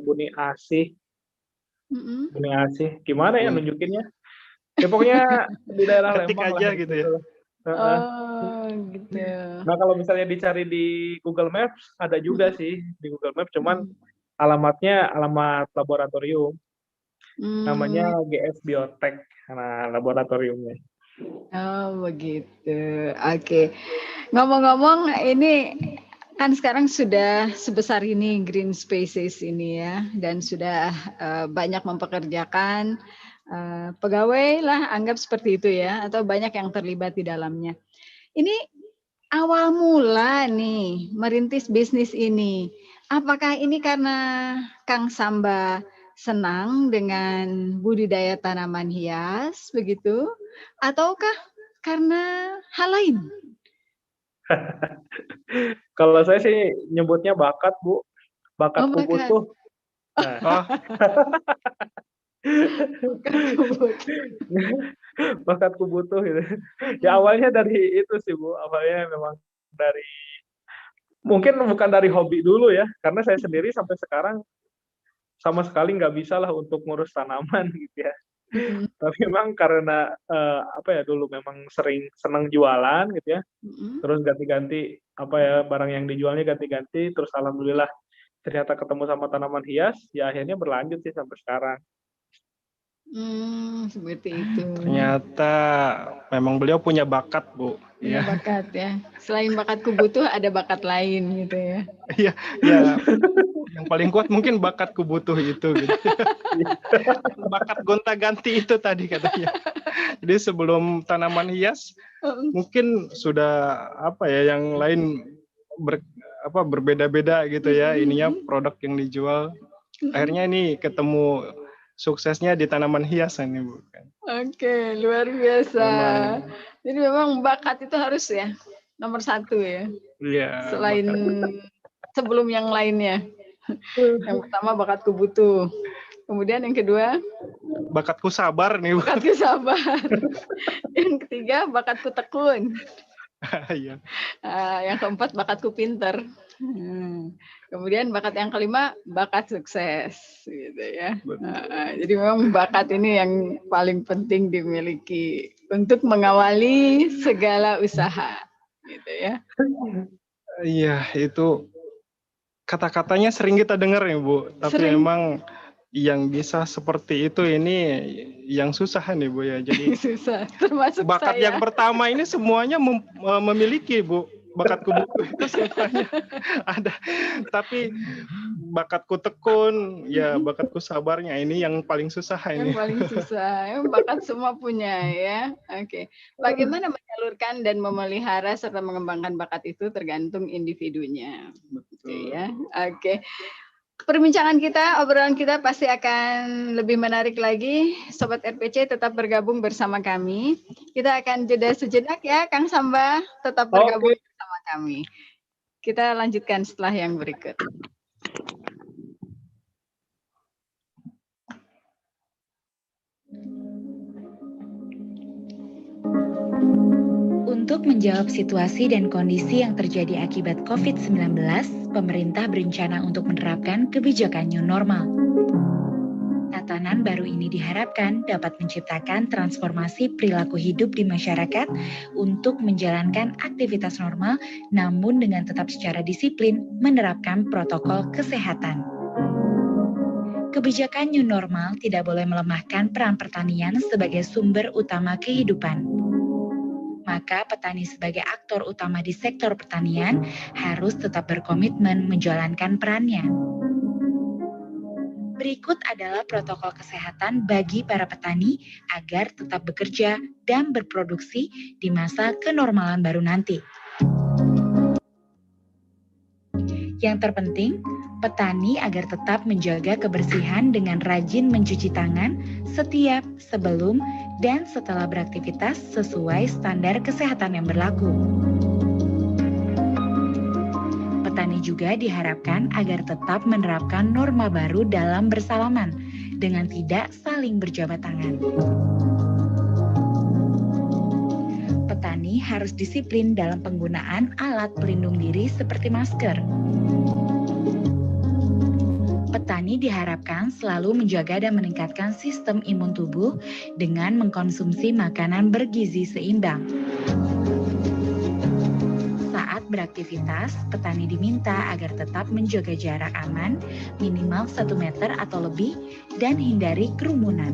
Buni Asih. Buni Asih. Gimana ya nunjukinnya? Ya pokoknya di daerah
Ketik
Lembang
aja
lah,
gitu ya.
Oh, gitu.
Nah, kalau misalnya dicari di Google Maps ada juga sih di Google Maps, cuman alamatnya alamat laboratorium. Namanya GS Biotech, nah laboratoriumnya.
Oh, begitu. Oke. Ngomong-ngomong, ini kan sekarang sudah sebesar ini Green Spaces ini ya, dan sudah banyak mempekerjakan pegawai lah, anggap seperti itu ya, atau banyak yang terlibat di dalamnya. Ini awal mula nih merintis bisnis ini, apakah ini karena Kang Samba senang dengan budidaya tanaman hias begitu, ataukah karena hal lain?
Kalau saya sih nyebutnya bakat, Bu. Bakatku butuh. Nah. Bakatku butuh gitu. Ya awalnya dari itu sih Bu, awalnya memang dari mungkin bukan dari hobi dulu ya, karena saya sendiri sampai sekarang sama sekali nggak bisa lah untuk ngurus tanaman gitu ya. Tapi memang karena dulu memang sering senang jualan gitu ya, terus ganti-ganti barang yang dijualnya ganti-ganti, terus alhamdulillah ternyata ketemu sama tanaman hias, ya akhirnya berlanjut sih sampai sekarang.
Seperti itu.
Ternyata memang beliau punya bakat, Bu.
Punya bakat ya. Selain bakatku butuh, ada bakat lain gitu ya.
Iya, ya. Yang paling kuat mungkin bakatku butuh itu gitu. Bakat gonta-ganti itu tadi katanya. Jadi sebelum tanaman hias mungkin sudah yang lain berbeda-beda gitu ya, ininya produk yang dijual. Akhirnya ini ketemu suksesnya di tanaman hias ini, Bu.
Oke, luar biasa. Jadi memang bakat itu harus ya nomor 1 ya.
Iya.
Selain sebelum yang lainnya. Yang pertama bakatku butuh. Kemudian yang kedua
bakatku sabar nih, Bu.
Bakatku sabar. Yang ketiga bakatku tekun.
Iya.
Yang keempat bakatku pinter. Kemudian bakat yang kelima bakat sukses gitu ya. Jadi memang bakat ini yang paling penting dimiliki untuk mengawali segala usaha gitu ya.
Iya, itu kata-katanya sering kita dengar ya, Bu. Tapi memang yang bisa seperti itu ini yang susah nih, Bu ya. Jadi
susah, termasuk
bakat
saya.
yang pertama ini semuanya memiliki, Bu. Bakatku butuh itu semuanya ada. Tapi bakatku tekun, ya bakatku sabarnya ini yang paling susah ini.
Yang paling susah. Bakat semua punya ya. Oke. Bagaimana menyalurkan dan memelihara serta mengembangkan bakat itu tergantung individunya. Betul ya. Oke. Perbincangan kita, obrolan kita pasti akan lebih menarik lagi. Sobat RPC tetap bergabung bersama kami. Kita akan jeda sejenak ya, Kang Samba. Tetap bergabung kami. Kita lanjutkan setelah yang berikut.
Untuk menjawab situasi dan kondisi yang terjadi akibat COVID-19, pemerintah berencana untuk menerapkan kebijakan new normal. Tatanan baru ini diharapkan dapat menciptakan transformasi perilaku hidup di masyarakat untuk menjalankan aktivitas normal, namun dengan tetap secara disiplin menerapkan protokol kesehatan. Kebijakan new normal tidak boleh melemahkan peran pertanian sebagai sumber utama kehidupan. Maka petani sebagai aktor utama di sektor pertanian harus tetap berkomitmen menjalankan perannya. Berikut adalah protokol kesehatan bagi para petani agar tetap bekerja dan berproduksi di masa kenormalan baru nanti. Yang terpenting, petani agar tetap menjaga kebersihan dengan rajin mencuci tangan setiap, sebelum, dan setelah beraktivitas sesuai standar kesehatan yang berlaku. Petani juga diharapkan agar tetap menerapkan norma baru dalam bersalaman dengan tidak saling berjabat tangan. Petani harus disiplin dalam penggunaan alat pelindung diri seperti masker. Petani diharapkan selalu menjaga dan meningkatkan sistem imun tubuh dengan mengkonsumsi makanan bergizi seimbang. Saat beraktivitas, petani diminta agar tetap menjaga jarak aman minimal 1 meter atau lebih dan hindari kerumunan.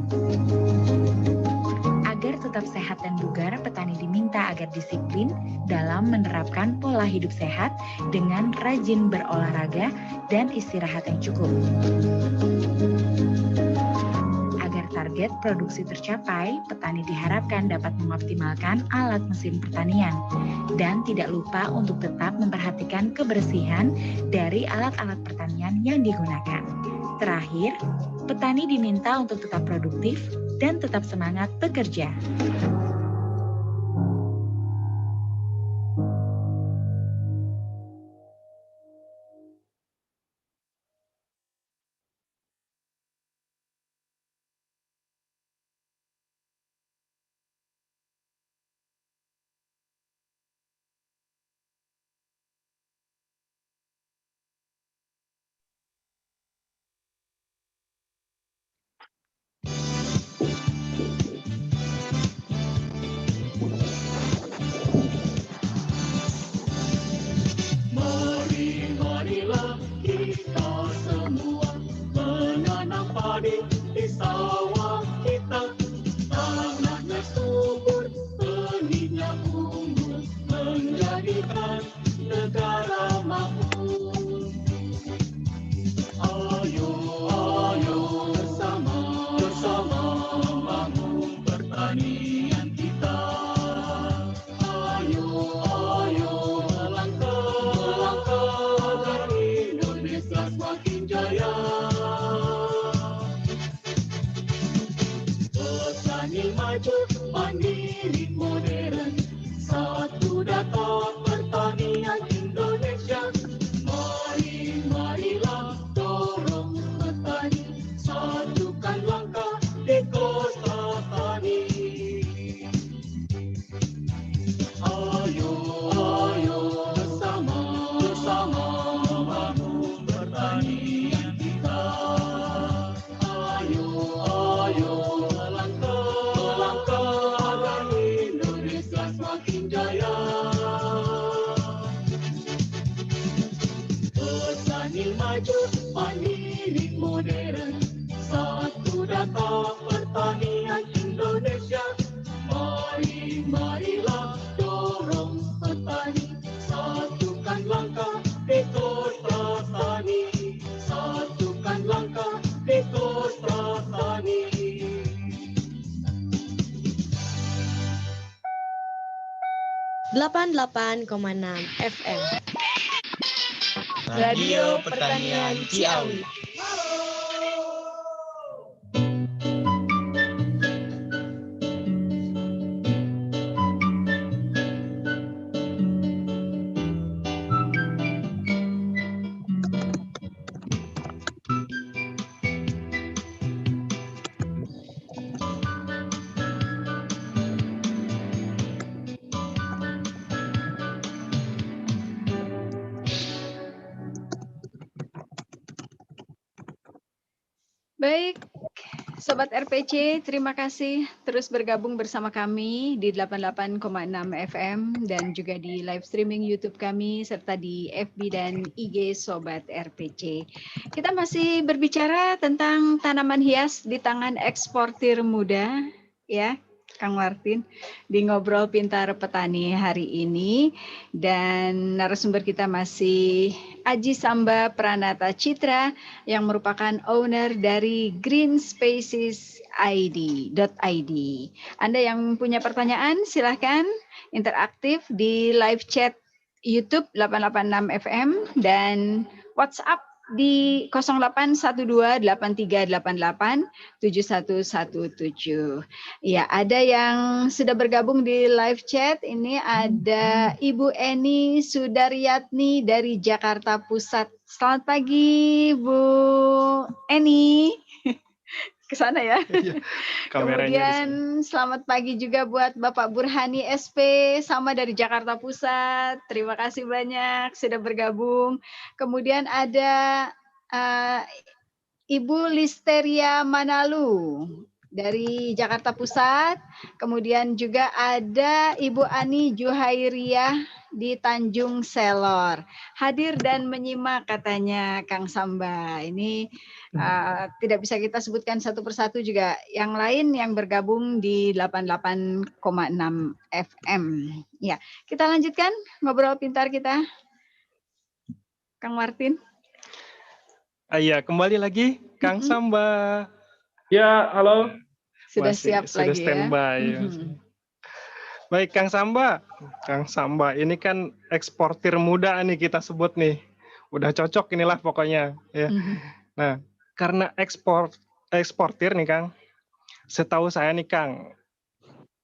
Agar tetap sehat dan bugar, petani diminta agar disiplin dalam menerapkan pola hidup sehat dengan rajin berolahraga dan istirahat yang cukup. Agar target produksi tercapai, petani diharapkan dapat mengoptimalkan alat mesin pertanian dan tidak lupa untuk tetap memperhatikan kebersihan dari alat-alat pertanian yang digunakan. Terakhir, petani diminta untuk tetap produktif dan tetap semangat bekerja.
Marilah kita semua menanam padi di sawah kita. Tanahnya subur, benihnya unggul, menjadikan negara makmur. Ayo, ayo bersama membangun pertanian kita. Ayo, ayo agar Indonesia semakin jaya. Petani maju, mandiri, modern, satu data pertanian Indonesia. Marilah dorong petani, satukan langkah di kota tani. Ayo bersama membangun pertanian kita. Ayo melangkah agar Indonesia semakin jaya. Petani maju, mandiri, modern, satu data pertanian Indonesia. Marilah dorong petani, satukan langkah di kota tani. Satukan langkah di kota tani.
...88,6 FM.
Radio Pertanian Ciawi.
Baik, Sobat RPC, terima kasih terus bergabung bersama kami di 88,6 FM dan juga di live streaming YouTube kami serta di FB dan IG Sobat RPC. Kita masih berbicara tentang tanaman hias di tangan eksportir muda, ya, Kang Martin, di Ngobrol Pintar Petani hari ini. Dan narasumber kita masih Aji Samba Pranata Citra yang merupakan owner dari Green Spaces ID.id. Anda yang punya pertanyaan silahkan interaktif di live chat YouTube 886 FM dan WhatsApp di 081283887117. Ya, ada yang sudah bergabung di live chat. Ini ada Ibu Eni Sudaryatni dari Jakarta Pusat. Selamat pagi, Bu Eni. Ke sana ya. Kemudian selamat pagi juga buat Bapak Burhani SP sama dari Jakarta Pusat. Terima kasih banyak sudah bergabung. Kemudian ada Ibu Listeria Manalu dari Jakarta Pusat. Kemudian juga ada Ibu Ani Juhairiah di Tanjung Selor. Hadir dan menyimak katanya Kang Samba. Ini tidak bisa kita sebutkan satu persatu juga. Yang lain yang bergabung di 88,6 FM. Ya, kita lanjutkan ngobrol pintar kita. Kang Martin.
Iya, kembali lagi Kang Samba.
Ya, halo.
Sudah siap
sudah
lagi
standby, ya. Baik, Kang Samba. Kang Samba, ini kan eksportir muda nih kita sebut nih. Udah cocok inilah pokoknya. Ya. Nah, karena eksportir nih Kang, setahu saya nih Kang,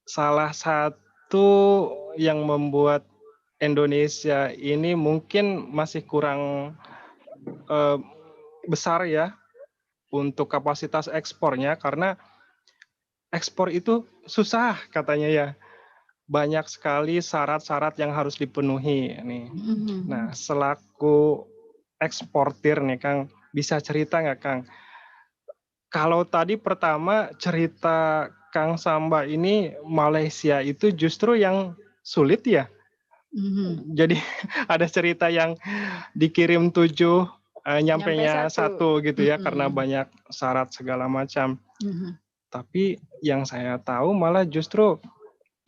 salah satu yang membuat Indonesia ini mungkin masih kurang besar ya untuk kapasitas ekspornya, karena ekspor itu susah katanya ya. Banyak sekali syarat-syarat yang harus dipenuhi nih. Nah, selaku eksportir nih Kang, bisa cerita nggak Kang? Kalau tadi pertama cerita Kang Samba ini Malaysia itu justru yang sulit ya. Jadi ada cerita yang dikirim 7, nyampenya 1 gitu ya, karena banyak syarat segala macam. Tapi yang saya tahu malah justru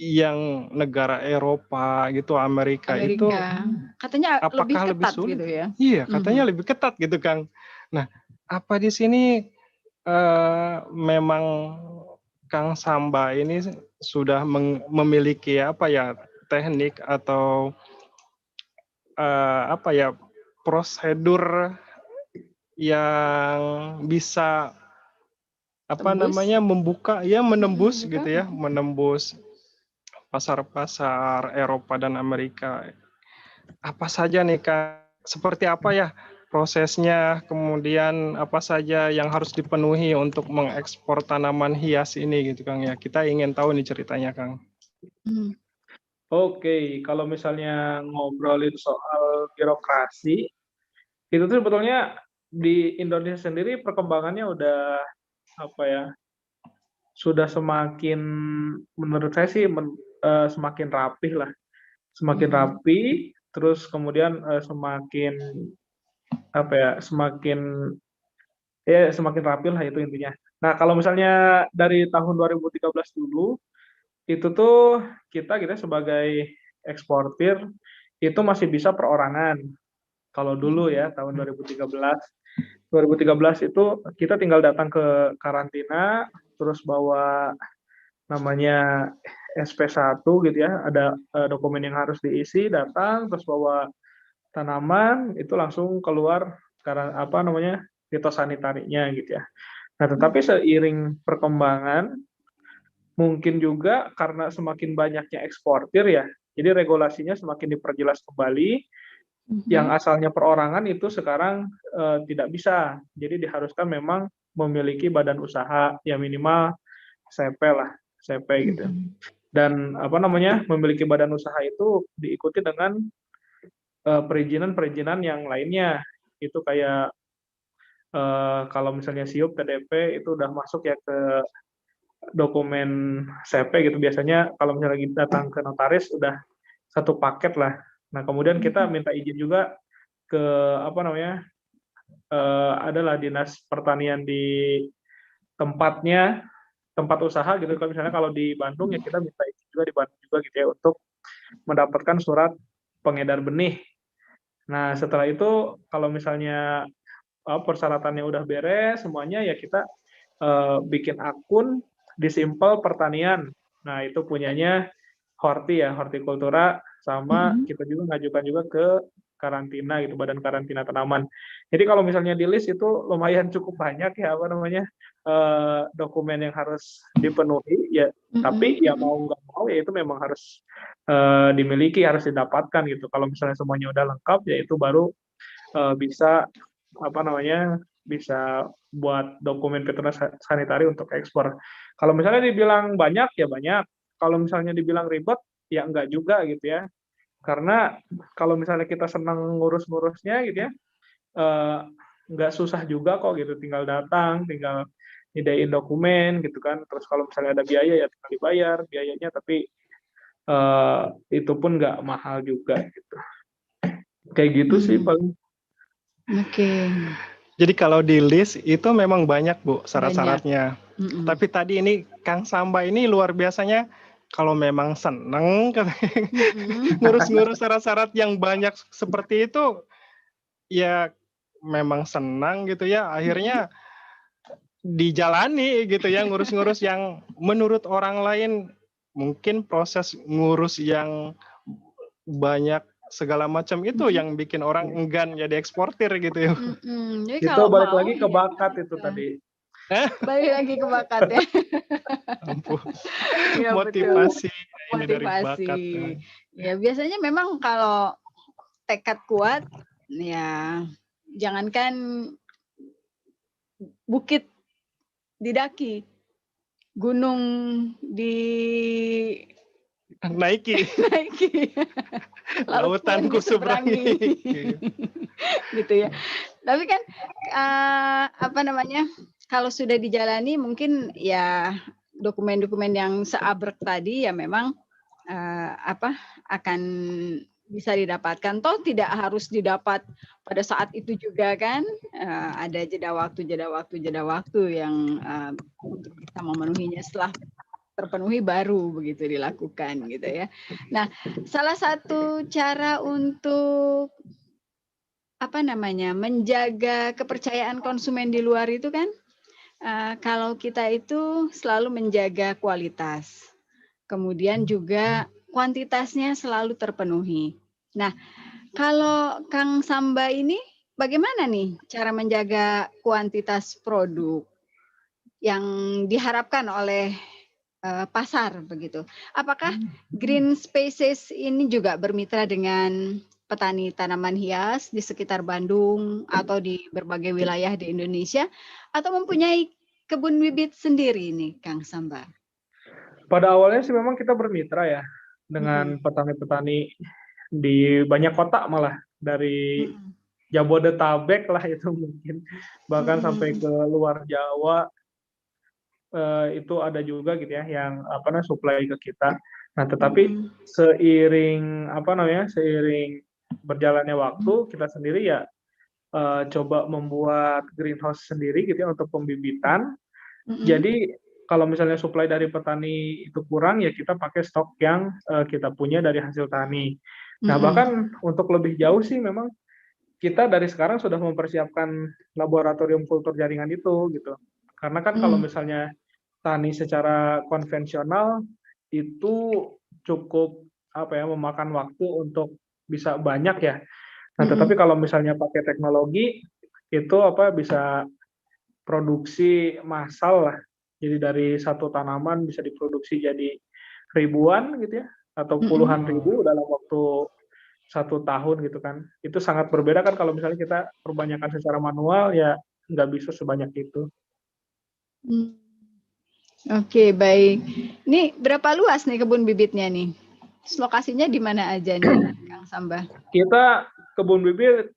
yang negara Eropa gitu, Amerika itu
katanya
apakah
lebih ketat
sulit?
gitu ya?
Iya, katanya lebih ketat gitu Kang. Nah, apa di sini memang Kang Samba ini sudah memiliki apa ya, teknik atau apa ya, prosedur yang bisa apa namanya, membuka ya, menembus gitu ya, menembus pasar-pasar Eropa dan Amerika. Apa saja nih Kang, seperti apa ya prosesnya, kemudian apa saja yang harus dipenuhi untuk mengekspor tanaman hias ini gitu Kang ya. Kita ingin tahu nih ceritanya Kang.
Oke, kalau misalnya ngobrolin soal birokrasi, itu tuh sebetulnya di Indonesia sendiri perkembangannya udah apa ya, sudah semakin, menurut saya sih semakin rapih lah, semakin rapi, terus kemudian semakin apa ya, semakin rapi lah, itu intinya. Nah, kalau misalnya dari tahun 2013 dulu, itu tuh kita sebagai eksportir itu masih bisa perorangan. Kalau dulu ya tahun 2013 itu kita tinggal datang ke karantina, terus bawa namanya SP1 gitu ya, ada dokumen yang harus diisi, datang terus bawa tanaman, itu langsung keluar karena apa namanya, fitosanitarinya gitu ya. Nah, tetapi seiring perkembangan, mungkin juga karena semakin banyaknya eksportir ya, jadi regulasinya semakin diperjelas kembali. Yang asalnya perorangan itu sekarang tidak bisa, jadi diharuskan memang memiliki badan usaha, ya minimal CP lah, CP gitu. Dan apa namanya, memiliki badan usaha itu diikuti dengan perizinan-perizinan yang lainnya, itu kayak Kalau misalnya SIUP, TDP itu udah masuk ya ke dokumen CP gitu. Biasanya kalau misalnya kita datang ke notaris udah satu paket lah. Nah kemudian kita minta izin juga ke apa namanya, adalah dinas pertanian di tempat usaha gitu. Kalau misalnya kalau di Bandung ya kita minta izin juga di Bandung juga gitu ya untuk mendapatkan surat pengedar benih. Nah setelah itu kalau misalnya persyaratannya udah beres semuanya ya kita bikin akun di Simpel Pertanian. Nah itu punyanya Horti ya, Hortikultura, sama kita juga ngajukan juga ke karantina gitu, Badan Karantina Tanaman. Jadi kalau misalnya di list itu lumayan cukup banyak ya apa namanya dokumen yang harus dipenuhi ya, tapi ya mau nggak mau ya itu memang harus dimiliki, harus didapatkan gitu. Kalau misalnya semuanya udah lengkap ya itu baru bisa apa namanya bisa buat dokumen fitosanitari untuk ekspor. Kalau misalnya dibilang banyak ya banyak. Kalau misalnya dibilang ribet ya enggak juga gitu ya. Karena kalau misalnya kita senang ngurus-ngurusnya gitu ya, nggak susah juga kok gitu. Tinggal datang, tinggal nyediain dokumen gitu kan. Terus kalau misalnya ada biaya ya tinggal dibayar biayanya, tapi itu pun nggak mahal juga gitu. Kayak gitu sih paling.
Oke.
Jadi kalau di list itu memang banyak Bu syarat-syaratnya. Tapi tadi ini Kang Samba ini luar biasanya, kalau memang seneng ngurus-ngurus syarat-syarat yang banyak seperti itu, ya memang senang gitu ya. Akhirnya dijalani gitu ya, ngurus-ngurus yang menurut orang lain mungkin proses ngurus yang banyak segala macam itu yang bikin orang enggan jadi eksportir gitu ya.
Itu balik lagi ke bakat itu tadi.
Balik lagi ke bakat ya.
Ya motivasi. Ini dari bakat.
Ya biasanya memang kalau tekad kuat ya jangankan bukit didaki, gunung
naiki. Lautan ku seberangi.
Gitu ya. Tapi kan apa namanya? Kalau sudah dijalani mungkin ya dokumen-dokumen yang seabrek tadi ya memang akan bisa didapatkan. Toh tidak harus didapat pada saat itu juga kan. Ada jeda waktu yang untuk bisa memenuhinya setelah terpenuhi baru begitu dilakukan gitu ya. Nah, salah satu cara untuk menjaga kepercayaan konsumen di luar itu kan kalau kita itu selalu menjaga kualitas. Kemudian juga kuantitasnya selalu terpenuhi. Nah, kalau Kang Samba ini bagaimana nih cara menjaga kuantitas produk yang diharapkan oleh pasar begitu? Apakah Green Spaces ini juga bermitra dengan petani tanaman hias di sekitar Bandung atau di berbagai wilayah di Indonesia, atau mempunyai kebun bibit sendiri nih, Kang Samba?
Pada awalnya sih memang kita bermitra ya dengan petani-petani di banyak kota, malah dari Jabodetabek lah itu mungkin, bahkan sampai ke luar Jawa. Itu ada juga gitu ya yang supply ke kita. Nah, tetapi seiring berjalannya waktu, kita sendiri ya coba membuat greenhouse sendiri gitu ya untuk pembibitan. Jadi kalau misalnya supply dari petani itu kurang ya kita pakai stok yang kita punya dari hasil tani. Nah, bahkan untuk lebih jauh sih memang kita dari sekarang sudah mempersiapkan laboratorium kultur jaringan itu gitu. Karena kan kalau misalnya tani secara konvensional itu cukup memakan waktu untuk bisa banyak ya. Nah, tetapi kalau misalnya pakai teknologi itu bisa produksi massal lah. Jadi dari satu tanaman bisa diproduksi jadi ribuan gitu ya, atau puluhan ribu dalam waktu 1 tahun gitu kan. Itu sangat berbeda kan kalau misalnya kita perbanyakan secara manual ya nggak bisa sebanyak itu.
Oke, baik. Ini berapa luas nih kebun bibitnya nih? Lokasinya di mana aja nih, Kang Samba?
Kita kebun bibit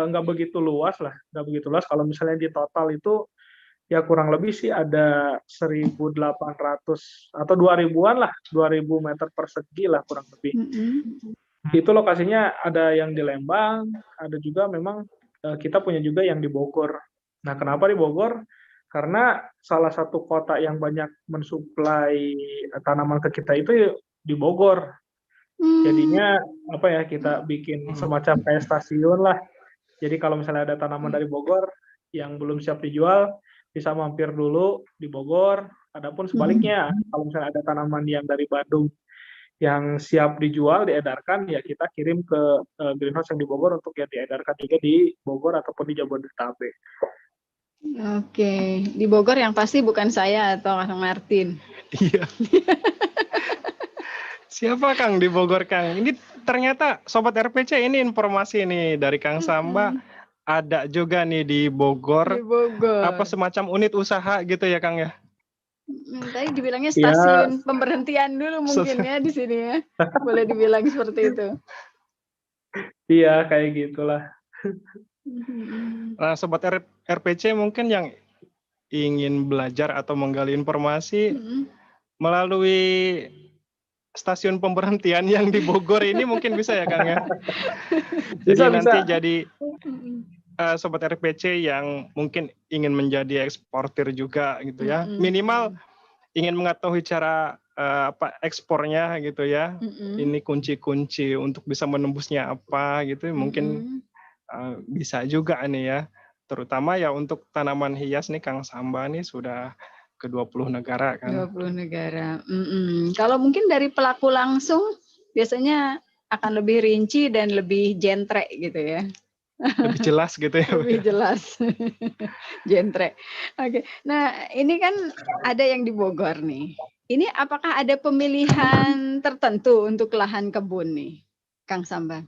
nggak begitu luas lah, nggak begitu luas. Kalau misalnya di total itu ya kurang lebih sih ada 1.800 atau 2.000-an lah, 2.000 meter persegi lah kurang lebih. Itu lokasinya ada yang di Lembang, ada juga memang kita punya juga yang di Bogor. Nah, kenapa di Bogor? Karena salah satu kota yang banyak mensuplai tanaman ke kita itu di Bogor. Jadinya apa ya, kita bikin semacam kayak stasiun lah. Jadi kalau misalnya ada tanaman dari Bogor yang belum siap dijual, bisa mampir dulu di Bogor. Adapun sebaliknya, kalau misalnya ada tanaman yang dari Bandung yang siap dijual, diedarkan, ya kita kirim ke greenhouse yang di Bogor untuk ya diedarkan juga di Bogor ataupun di Jabodetabek.
Oke, di Bogor yang pasti bukan saya atau Kang Martin.
Iya. Siapa Kang di Bogor, Kang? Ini ternyata Sobat RPC ini informasi nih dari Kang Samba. Ada juga nih di Bogor.
Di Bogor.
Apa semacam unit usaha gitu ya, Kang ya?
Tadi dibilangnya stasiun pemberhentian dulu mungkin ya di sini ya. Boleh dibilang seperti itu.
Iya, kayak gitulah.
Nah, Sobat RPC mungkin yang ingin belajar atau menggali informasi melalui stasiun pemberhentian yang di Bogor ini mungkin bisa ya, Kang ya? Jadi nanti jadi Sobat RPC yang mungkin ingin menjadi eksportir juga gitu ya. Minimal ingin mengetahui cara ekspornya gitu ya. Ini kunci-kunci untuk bisa menembusnya apa gitu. Mungkin bisa juga nih ya. Terutama ya untuk tanaman hias nih Kang Samba nih sudah ke 20 negara kan.
20 negara. Kalau mungkin dari pelaku langsung biasanya akan lebih rinci dan lebih jentrek gitu ya.
Lebih jelas gitu ya.
Lebih jelas. Jentrek. Oke. Nah, ini kan ada yang di Bogor nih. Ini apakah ada pemilihan tertentu untuk lahan kebun nih, Kang Samba?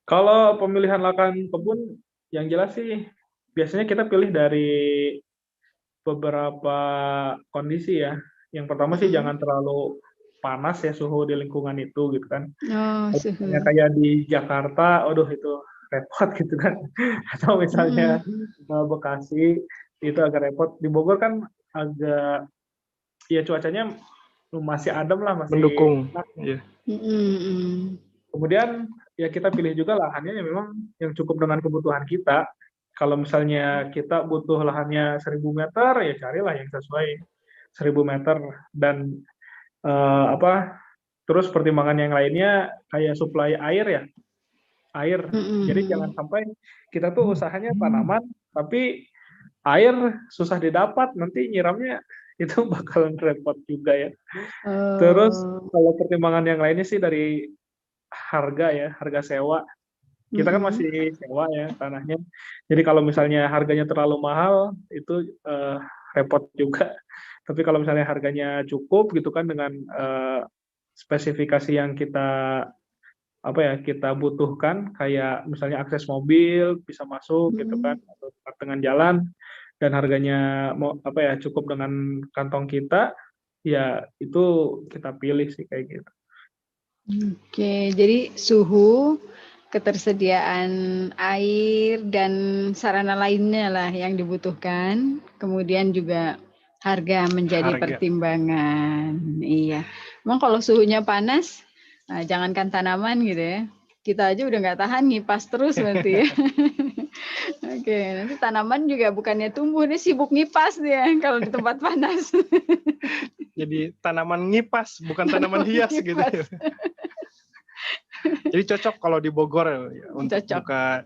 Kalau pemilihan lahan kebun, yang jelas sih biasanya kita pilih dari beberapa kondisi ya. Yang pertama sih jangan terlalu panas ya suhu di lingkungan itu gitu kan. Kayak di Jakarta, aduh itu repot gitu kan. Atau misalnya Bekasi itu agak repot. Di Bogor kan agak ya cuacanya masih adem lah, masih
mendukung.
Yeah. Kemudian ya kita pilih juga lahannya yang memang yang cukup dengan kebutuhan kita. Kalau misalnya kita butuh lahannya 1.000 meter, ya carilah yang sesuai 1.000 meter. Dan terus pertimbangan yang lainnya kayak suplai air ya. Air. Jadi jangan sampai kita tuh usahanya tanaman, tapi air susah didapat, nanti nyiramnya itu bakalan repot juga ya. Terus kalau pertimbangan yang lainnya sih dari harga ya, harga sewa. Kita kan masih sewa ya tanahnya. Jadi kalau misalnya harganya terlalu mahal, itu repot juga. Tapi kalau misalnya harganya cukup gitu kan dengan spesifikasi yang kita kita butuhkan, kayak misalnya akses mobil bisa masuk gitu kan, atau dengan jalan, dan harganya cukup dengan kantong kita, ya itu kita pilih sih kayak gitu.
Oke, jadi suhu, ketersediaan air dan sarana lainnya lah yang dibutuhkan, kemudian juga harga menjadi pertimbangan. Iya, memang kalau suhunya panas, nah, jangankan tanaman gitu ya, kita aja udah nggak tahan, ngipas terus berarti ya. Oke, nanti tanaman juga bukannya tumbuh, nih sibuk ngipas dia kalau di tempat panas.
Jadi tanaman ngipas, bukan tanaman hias gitu ya. Jadi cocok kalau di Bogor ya, untuk buka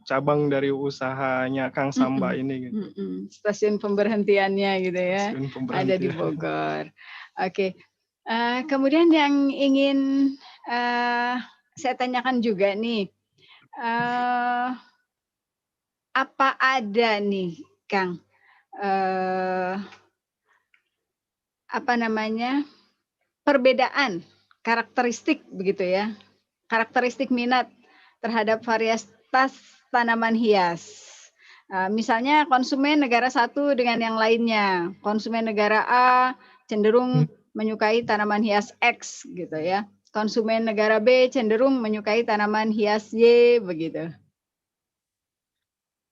cabang dari usahanya Kang Samba ini gitu.
Stasiun pemberhentiannya gitu ya, ada di Bogor. Oke. Kemudian yang ingin saya tanyakan juga nih, apa ada nih Kang, perbedaan karakteristik begitu ya, karakteristik minat terhadap varietas tanaman hias. Misalnya konsumen negara satu dengan yang lainnya, konsumen negara A cenderung menyukai tanaman hias X gitu ya. konsumen negara B cenderung menyukai tanaman hias Y begitu?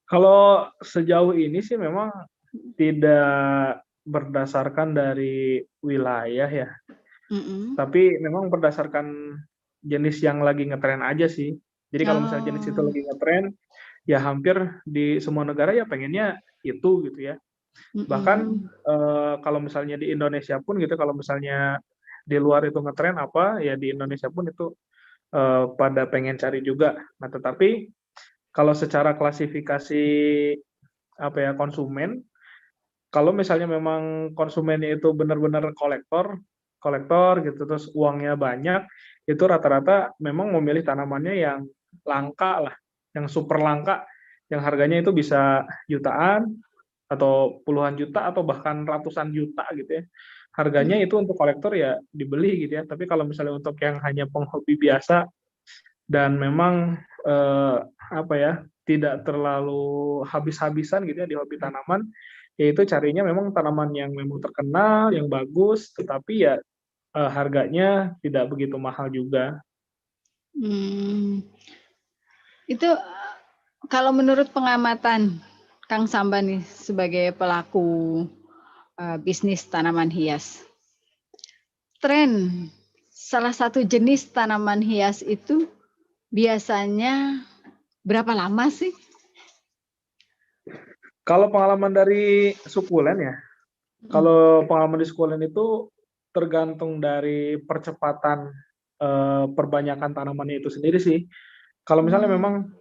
Kalau sejauh ini sih memang tidak berdasarkan dari wilayah ya, tapi memang berdasarkan jenis yang lagi ngetren aja sih. Jadi kalau misalnya jenis itu lagi ngetren, ya hampir di semua negara ya pengennya itu gitu ya. Bahkan kalau misalnya di Indonesia pun gitu, kalau misalnya di luar itu ngetren apa, ya di Indonesia pun itu pada pengen cari juga. Nah, tetapi kalau secara klasifikasi apa ya konsumen, kalau misalnya memang konsumennya itu benar-benar kolektor gitu, terus uangnya banyak, itu rata-rata memang memilih tanamannya yang langka lah, yang super langka, yang harganya itu bisa jutaan atau puluhan juta atau bahkan ratusan juta gitu ya. Harganya itu untuk kolektor ya dibeli gitu ya. Tapi kalau misalnya untuk yang hanya penghobi biasa dan memang apa ya tidak terlalu habis-habisan gitu ya di hobi tanaman, yaitu carinya memang tanaman yang memang terkenal, yang bagus, tetapi ya harganya tidak begitu mahal juga.
Itu kalau menurut pengamatan Kang Samba nih sebagai pelaku bisnis tanaman hias, tren salah satu jenis tanaman hias itu biasanya berapa lama sih?
Kalau pengalaman dari sukulen ya, kalau pengalaman di sukulen itu tergantung dari percepatan perbanyakan tanamannya itu sendiri sih. Kalau misalnya memang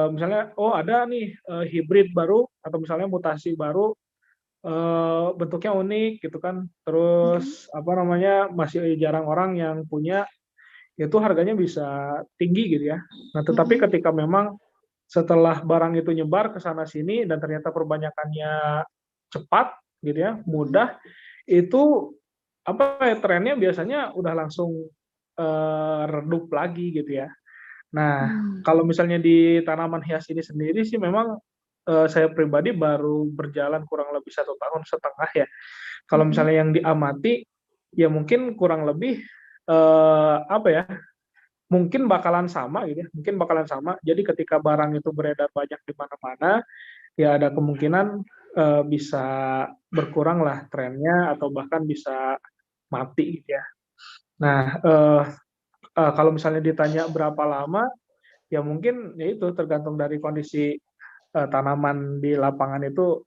misalnya ada nih hibrid baru atau misalnya mutasi baru, bentuknya unik gitu kan, terus apa namanya masih jarang orang yang punya, itu harganya bisa tinggi gitu ya. Nah, tetapi ketika memang setelah barang itu nyebar ke sana sini dan ternyata perbanyakannya cepat gitu ya, mudah, itu apa ya trennya biasanya udah langsung redup lagi gitu ya. Nah, kalau misalnya di tanaman hias ini sendiri sih memang saya pribadi baru berjalan kurang lebih 1,5 tahun ya. Kalau misalnya yang diamati, ya mungkin kurang lebih apa ya, mungkin bakalan sama gitu ya, mungkin bakalan sama. Jadi ketika barang itu beredar banyak di mana-mana, ya ada kemungkinan bisa berkurang lah trennya atau bahkan bisa mati gitu ya. Nah, kalau misalnya ditanya berapa lama, ya mungkin ya itu tergantung dari kondisi tanaman di lapangan itu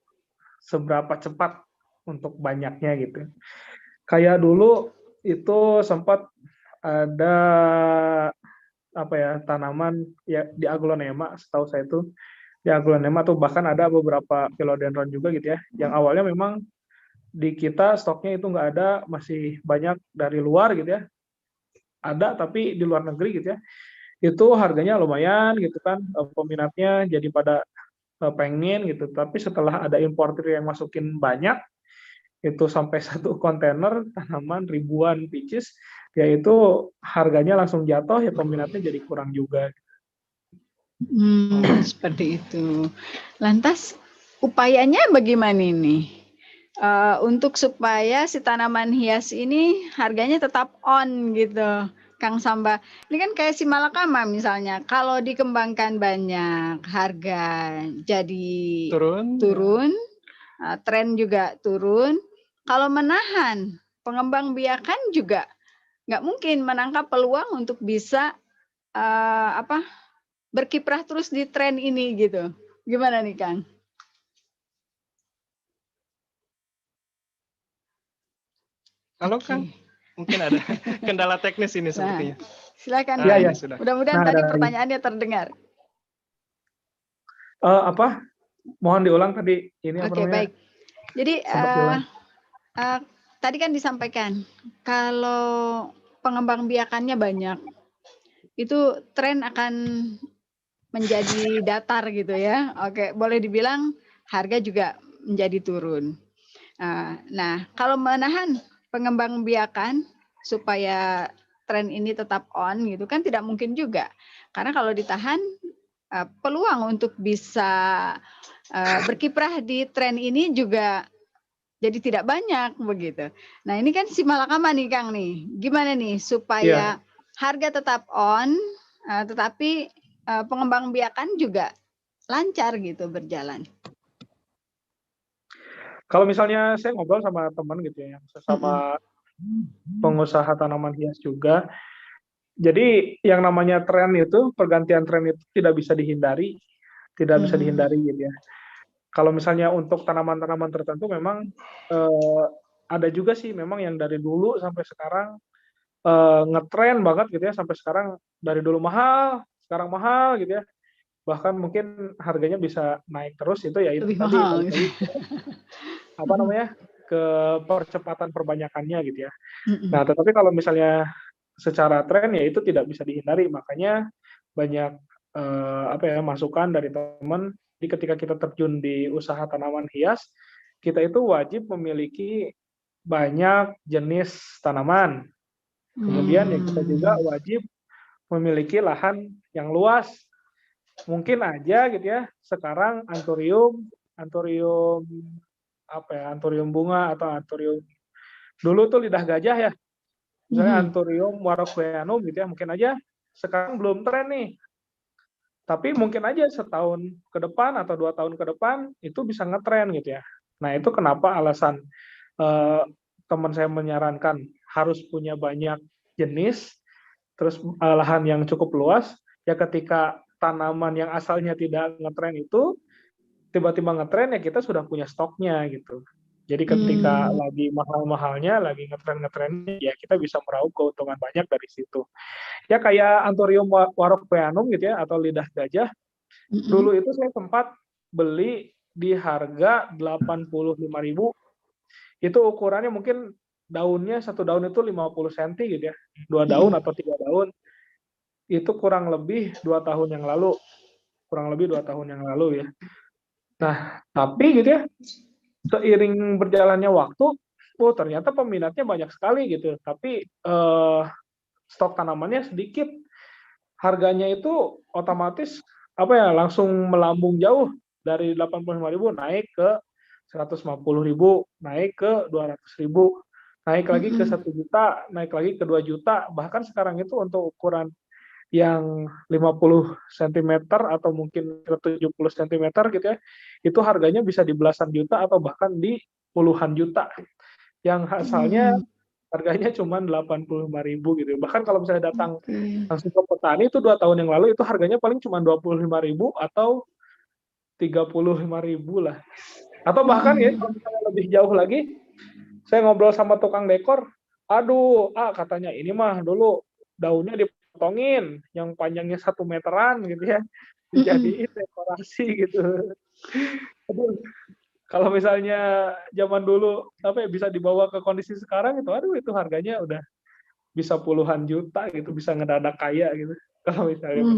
seberapa cepat untuk banyaknya gitu. Kayak dulu itu sempat ada apa ya tanaman ya di aglonema, setahu saya itu di aglonema tuh bahkan ada beberapa philodendron juga gitu ya, yang awalnya memang di kita stoknya itu nggak ada, masih banyak dari luar gitu ya, ada tapi di luar negeri gitu ya, itu harganya lumayan gitu kan, peminatnya jadi pada pengen gitu, tapi setelah ada importer yang masukin banyak, itu sampai 1 kontainer tanaman ribuan pieces, yaitu harganya langsung jatuh, ya peminatnya jadi kurang juga.
Seperti itu. Lantas upayanya bagaimana ini? Untuk supaya si tanaman hias ini harganya tetap on gitu, Kang Samba. Ini kan kayak si malakama misalnya, kalau dikembangkan banyak, harga jadi turun, tren juga turun. Kalau menahan, pengembang biakan juga nggak mungkin menangkap peluang untuk bisa berkiprah terus di tren ini gitu. Gimana nih, Kang?
Halo Kang, mungkin ada kendala teknis ini sepertinya.
Silakan.
Ya,
sudah. Mudah-mudahan tadi pertanyaannya terdengar.
Apa? Mohon diulang tadi ini.
Oke, baik. Jadi tadi kan disampaikan kalau pengembang biakannya banyak, itu tren akan menjadi datar gitu ya. Oke, boleh dibilang harga juga menjadi turun. Nah, kalau menahan pengembang biakan supaya tren ini tetap on gitu kan tidak mungkin juga. Karena kalau ditahan peluang untuk bisa berkiprah di tren ini juga jadi tidak banyak begitu. Nah, ini kan si malakama nih Kang nih. Gimana nih supaya harga tetap on, tetapi pengembangbiakan juga lancar gitu berjalan.
Kalau misalnya saya ngobrol sama teman gitu ya, yang sesama pengusaha tanaman hias juga, jadi yang namanya tren itu, pergantian tren itu tidak bisa dihindari gitu ya. Kalau misalnya untuk tanaman-tanaman tertentu memang ada juga sih memang yang dari dulu sampai sekarang ngetren banget gitu ya, sampai sekarang dari dulu mahal, sekarang mahal gitu ya. Bahkan mungkin harganya bisa naik terus, itu ya itu
Lebih
tadi
mahal.
apa namanya, ke percepatan perbanyakannya gitu ya. Nah, tetapi kalau misalnya secara tren ya itu tidak bisa dihindari, makanya banyak masukan dari teman. Jadi ketika kita terjun di usaha tanaman hias, kita itu wajib memiliki banyak jenis tanaman. Kemudian ya kita juga wajib memiliki lahan yang luas. Mungkin aja gitu ya, sekarang anthurium bunga atau anthurium dulu tuh lidah gajah ya. Misalnya anthurium warocqueanum gitu ya, mungkin aja sekarang belum tren nih. Tapi mungkin aja setahun ke depan atau 2 tahun ke depan itu bisa ngetren gitu ya. Nah, itu kenapa alasan teman saya menyarankan harus punya banyak jenis, terus lahan yang cukup luas, ya ketika tanaman yang asalnya tidak ngetren itu tiba-tiba ngetren ya kita sudah punya stoknya gitu. Jadi ketika lagi mahal-mahalnya, lagi ngetren-ngetrennya, ya kita bisa meraup keuntungan banyak dari situ. Ya kayak anthurium warocqueanum gitu ya, atau lidah gajah. Dulu itu saya sempat beli di harga 85.000. Itu ukurannya mungkin daunnya, satu daun itu 50 cm gitu ya. 2 daun atau 3 daun. Itu kurang lebih 2 tahun yang lalu. Ya. Nah, tapi gitu ya, seiring berjalannya waktu, ternyata peminatnya banyak sekali gitu. Tapi stok tanamannya sedikit. Harganya itu otomatis langsung melambung jauh dari 85.000 naik ke 150.000, naik ke 200.000, naik lagi ke 1 juta, naik lagi ke 2 juta. Bahkan sekarang itu untuk ukuran yang 50 cm atau mungkin 70 cm gitu ya, itu harganya bisa di belasan juta atau bahkan di puluhan juta. Yang asalnya harganya cuma 85.000 gitu. Bahkan kalau misalnya datang langsung ke petani itu 2 tahun yang lalu itu harganya paling cuma 25.000 atau 35.000 lah. Atau bahkan ya kalau misalnya lebih jauh lagi, saya ngobrol sama tukang dekor, katanya ini mah dulu daunnya dipotongin yang panjangnya 1 meteran gitu ya, dijadiin dekorasi gitu. Aduh, kalau misalnya zaman dulu bisa dibawa ke kondisi sekarang itu harganya udah bisa puluhan juta gitu, bisa ngedadak kaya gitu. Kalau misalnya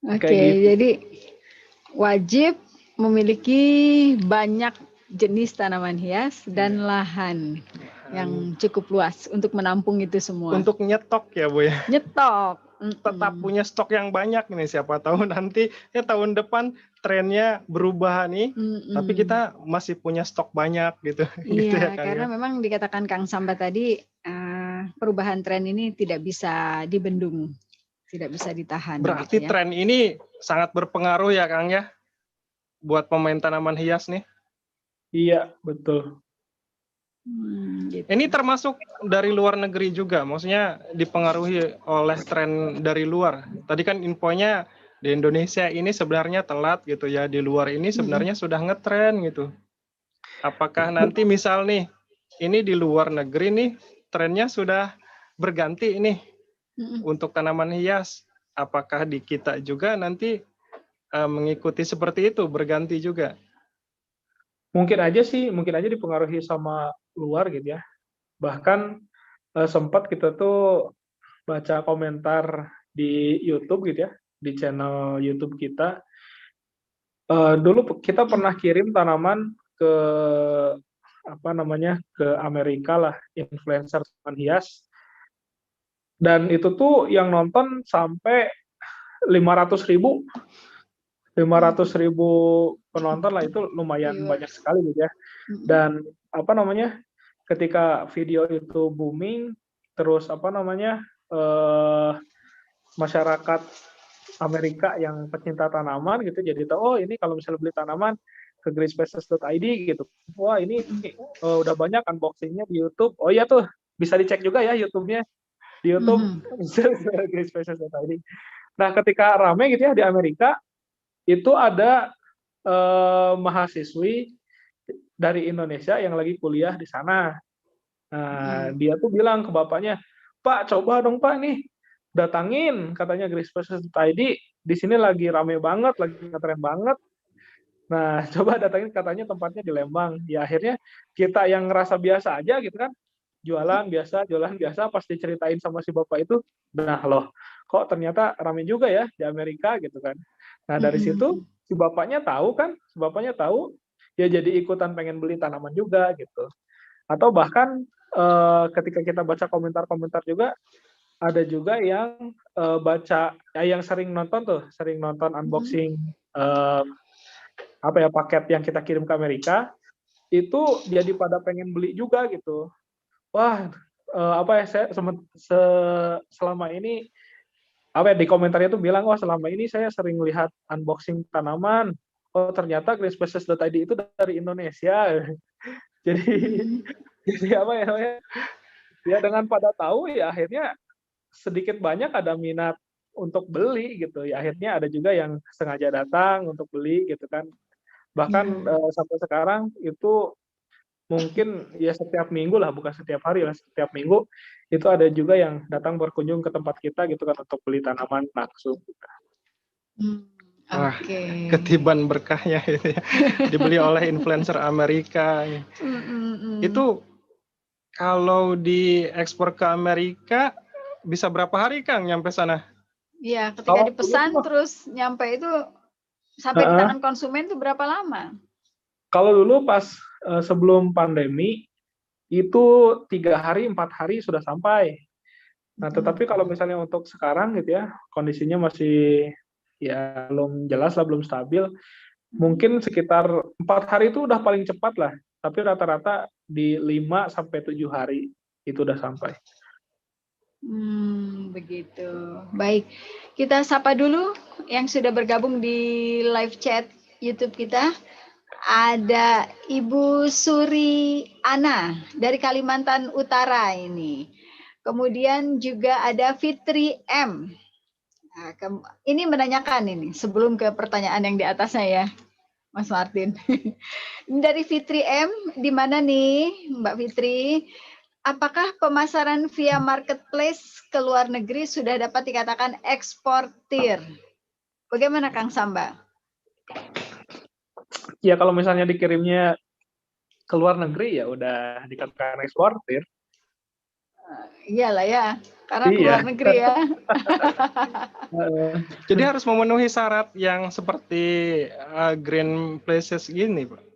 Oke, gitu. Jadi wajib memiliki banyak jenis tanaman hias dan lahan yang cukup luas untuk menampung itu semua.
Untuk nyetok ya Bu ya.
Nyetok.
Tetap punya stok yang banyak nih, siapa tahu nanti ya tahun depan trennya berubah nih, tapi kita masih punya stok banyak gitu.
Iya,
gitu ya,
karena memang dikatakan Kang Samba tadi perubahan tren ini tidak bisa dibendung, tidak bisa ditahan.
Berarti
gitu ya.
Tren ini sangat berpengaruh ya Kang ya, buat pemain tanaman hias nih.
Iya, betul.
Gitu.
Ini termasuk dari luar negeri juga, maksudnya dipengaruhi oleh tren dari luar. Tadi kan infonya di Indonesia ini sebenarnya telat gitu ya, di luar ini sebenarnya sudah ngetren gitu. Apakah nanti misal nih, ini di luar negeri nih, trennya sudah berganti nih untuk tanaman hias. Apakah di kita juga nanti mengikuti seperti itu, berganti juga?
Mungkin aja dipengaruhi sama luar gitu ya. Bahkan sempat kita tuh baca komentar di YouTube gitu ya, di channel YouTube kita. Dulu kita pernah kirim tanaman ke ke Amerika lah, influencer tanaman hias. Dan itu tuh yang nonton sampai 500.000 penonton lah, itu lumayan banyak sekali gitu ya. Dan ketika video itu booming, terus masyarakat Amerika yang pecinta tanaman gitu jadi tahu, oh ini kalau misalnya beli tanaman ke greenspaces.id gitu. Wah ini udah banyak unboxingnya di YouTube. Oh iya tuh bisa dicek juga ya YouTube-nya. Di YouTube greenspaces.id. Nah ketika rame gitu ya di Amerika, itu ada mahasiswi dari Indonesia yang lagi kuliah di sana. Nah, dia tuh bilang ke bapaknya, Pak coba dong Pak nih datangin katanya greenspaces.id, di sini lagi rame banget, lagi ngetren banget. Nah, coba datangin katanya tempatnya di Lembang. Ya akhirnya kita yang ngerasa biasa aja gitu kan, jualan biasa, pas diceritain sama si bapak itu, nah loh, kok ternyata rame juga ya di Amerika gitu kan. Nah, dari situ si bapaknya tahu, ya jadi ikutan pengen beli tanaman juga gitu. Atau bahkan ketika kita baca komentar-komentar juga, ada juga yang yang sering nonton unboxing paket yang kita kirim ke Amerika, itu jadi pada pengen beli juga gitu. Wah, saya selama ini di komentarnya tuh bilang, wah selama ini saya sering lihat unboxing tanaman, oh ternyata greenspaces.id itu dari Indonesia. jadi ya dengan pada tahu ya akhirnya sedikit banyak ada minat untuk beli gitu. Ya akhirnya ada juga yang sengaja datang untuk beli gitu kan. Bahkan sampai sekarang itu mungkin ya setiap minggu lah, bukan setiap hari lah, setiap minggu itu ada juga yang datang berkunjung ke tempat kita gitu kan untuk beli tanaman langsung.
Wah, ketiban berkahnya itu ya. Dibeli oleh influencer Amerika. Itu kalau diekspor ke Amerika bisa berapa hari Kang nyampe sana?
Iya, ketika dipesan terus nyampe itu sampai di tangan konsumen itu berapa lama?
Kalau dulu pas sebelum pandemi itu 3 hari 4 hari sudah sampai. Nah, tetapi kalau misalnya untuk sekarang gitu ya, kondisinya masih ya belum jelas lah, belum stabil. Mungkin sekitar 4 hari itu udah paling cepat lah. Tapi rata-rata di 5 sampai 7 hari itu udah sampai.
Begitu. Baik, kita sapa dulu yang sudah bergabung di live chat YouTube kita. Ada Ibu Suri Ana dari Kalimantan Utara ini. Kemudian juga ada Fitri M. Nah, ini menanyakan ini sebelum ke pertanyaan yang di atasnya ya, Mas Martin. Dari Fitri M, di mana nih Mbak Fitri? Apakah pemasaran via marketplace ke luar negeri sudah dapat dikatakan eksportir? Bagaimana Kang Samba?
Ya kalau misalnya dikirimnya ke luar negeri ya udah dikatakan eksportir.
Iyalah ya, karena ke luar negeri ya.
Jadi harus memenuhi syarat yang seperti green places gini, Pak?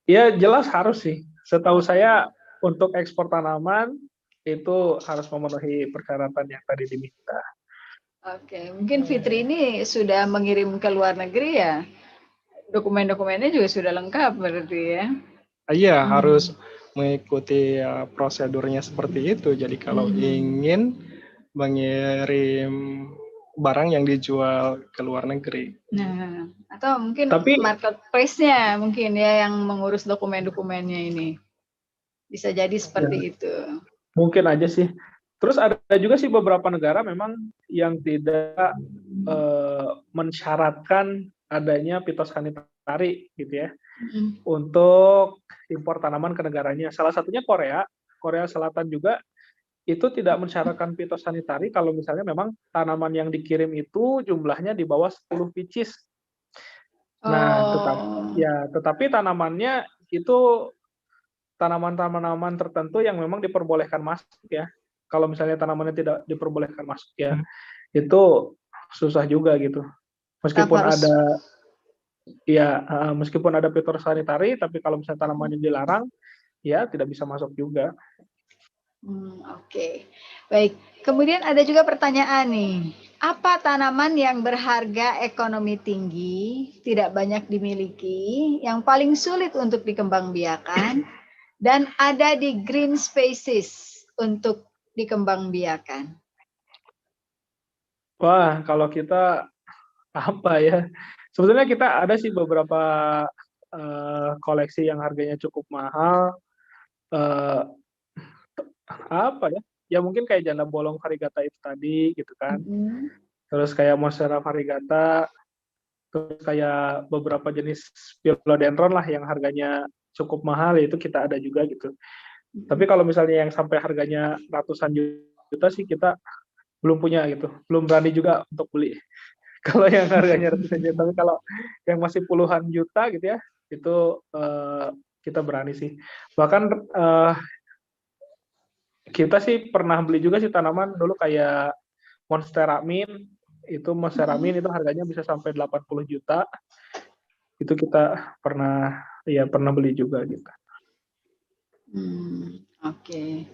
Ya jelas harus sih. Setahu saya untuk ekspor tanaman itu harus memenuhi persyaratan yang tadi diminta.
Oke, mungkin Fitri ini sudah mengirim ke luar negeri ya. Dokumen-dokumennya juga sudah lengkap berarti ya.
Iya, harus mengikuti prosedurnya seperti itu. Jadi kalau ingin mengirim barang yang dijual ke luar negeri.
Nah, atau mungkin marketplace-nya mungkin ya yang mengurus dokumen-dokumennya ini. Bisa jadi seperti itu.
Mungkin aja sih. Terus ada juga sih beberapa negara memang yang tidak mensyaratkan adanya fitosanitari gitu ya. Untuk impor tanaman ke negaranya. Salah satunya Korea Selatan juga itu tidak mensyaratkan fitosanitari kalau misalnya memang tanaman yang dikirim itu jumlahnya di bawah 10 pieces. Nah, tetapi tanamannya itu tanaman-tanaman tertentu yang memang diperbolehkan masuk ya. Kalau misalnya tanamannya tidak diperbolehkan masuk ya, itu susah juga gitu. Meskipun ada fitosanitari, tapi kalau misalnya tanamannya dilarang, ya tidak bisa masuk juga.
Oke. Baik. Kemudian ada juga pertanyaan nih. Apa tanaman yang berharga ekonomi tinggi, tidak banyak dimiliki, yang paling sulit untuk dikembangbiakan, dan ada di green spaces untuk dikembangbiakan?
Wah, kalau kita apa ya? Sebetulnya kita ada sih beberapa koleksi yang harganya cukup mahal. Eh, apa ya? Ya mungkin kayak janda bolong variegata itu tadi gitu kan. Terus kayak monstera variegata, terus kayak beberapa jenis philodendron lah yang harganya cukup mahal, itu kita ada juga gitu. Tapi kalau misalnya yang sampai harganya ratusan juta sih kita belum punya gitu, belum berani juga untuk beli. Kalau yang harganya ratusan juta, tapi kalau yang masih puluhan juta gitu ya, itu kita berani sih. Bahkan kita sih pernah beli juga sih tanaman dulu kayak monstera mint. Itu monstera mint itu harganya bisa sampai 80 juta. Itu kita pernah beli juga gitu.
Oke.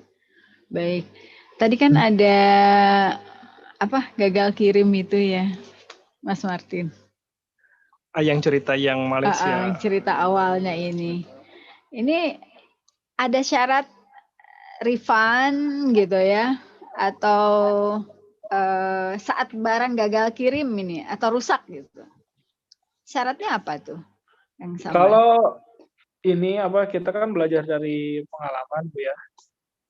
Baik. Tadi kan ada gagal kirim itu ya, Mas Martin.
Yang cerita yang Malaysia.
Cerita awalnya ini. Ini ada syarat refund gitu ya, atau saat barang gagal kirim ini atau rusak gitu. Syaratnya apa tuh? Yang sama?
Kalau ini kita kan belajar dari pengalaman Bu ya.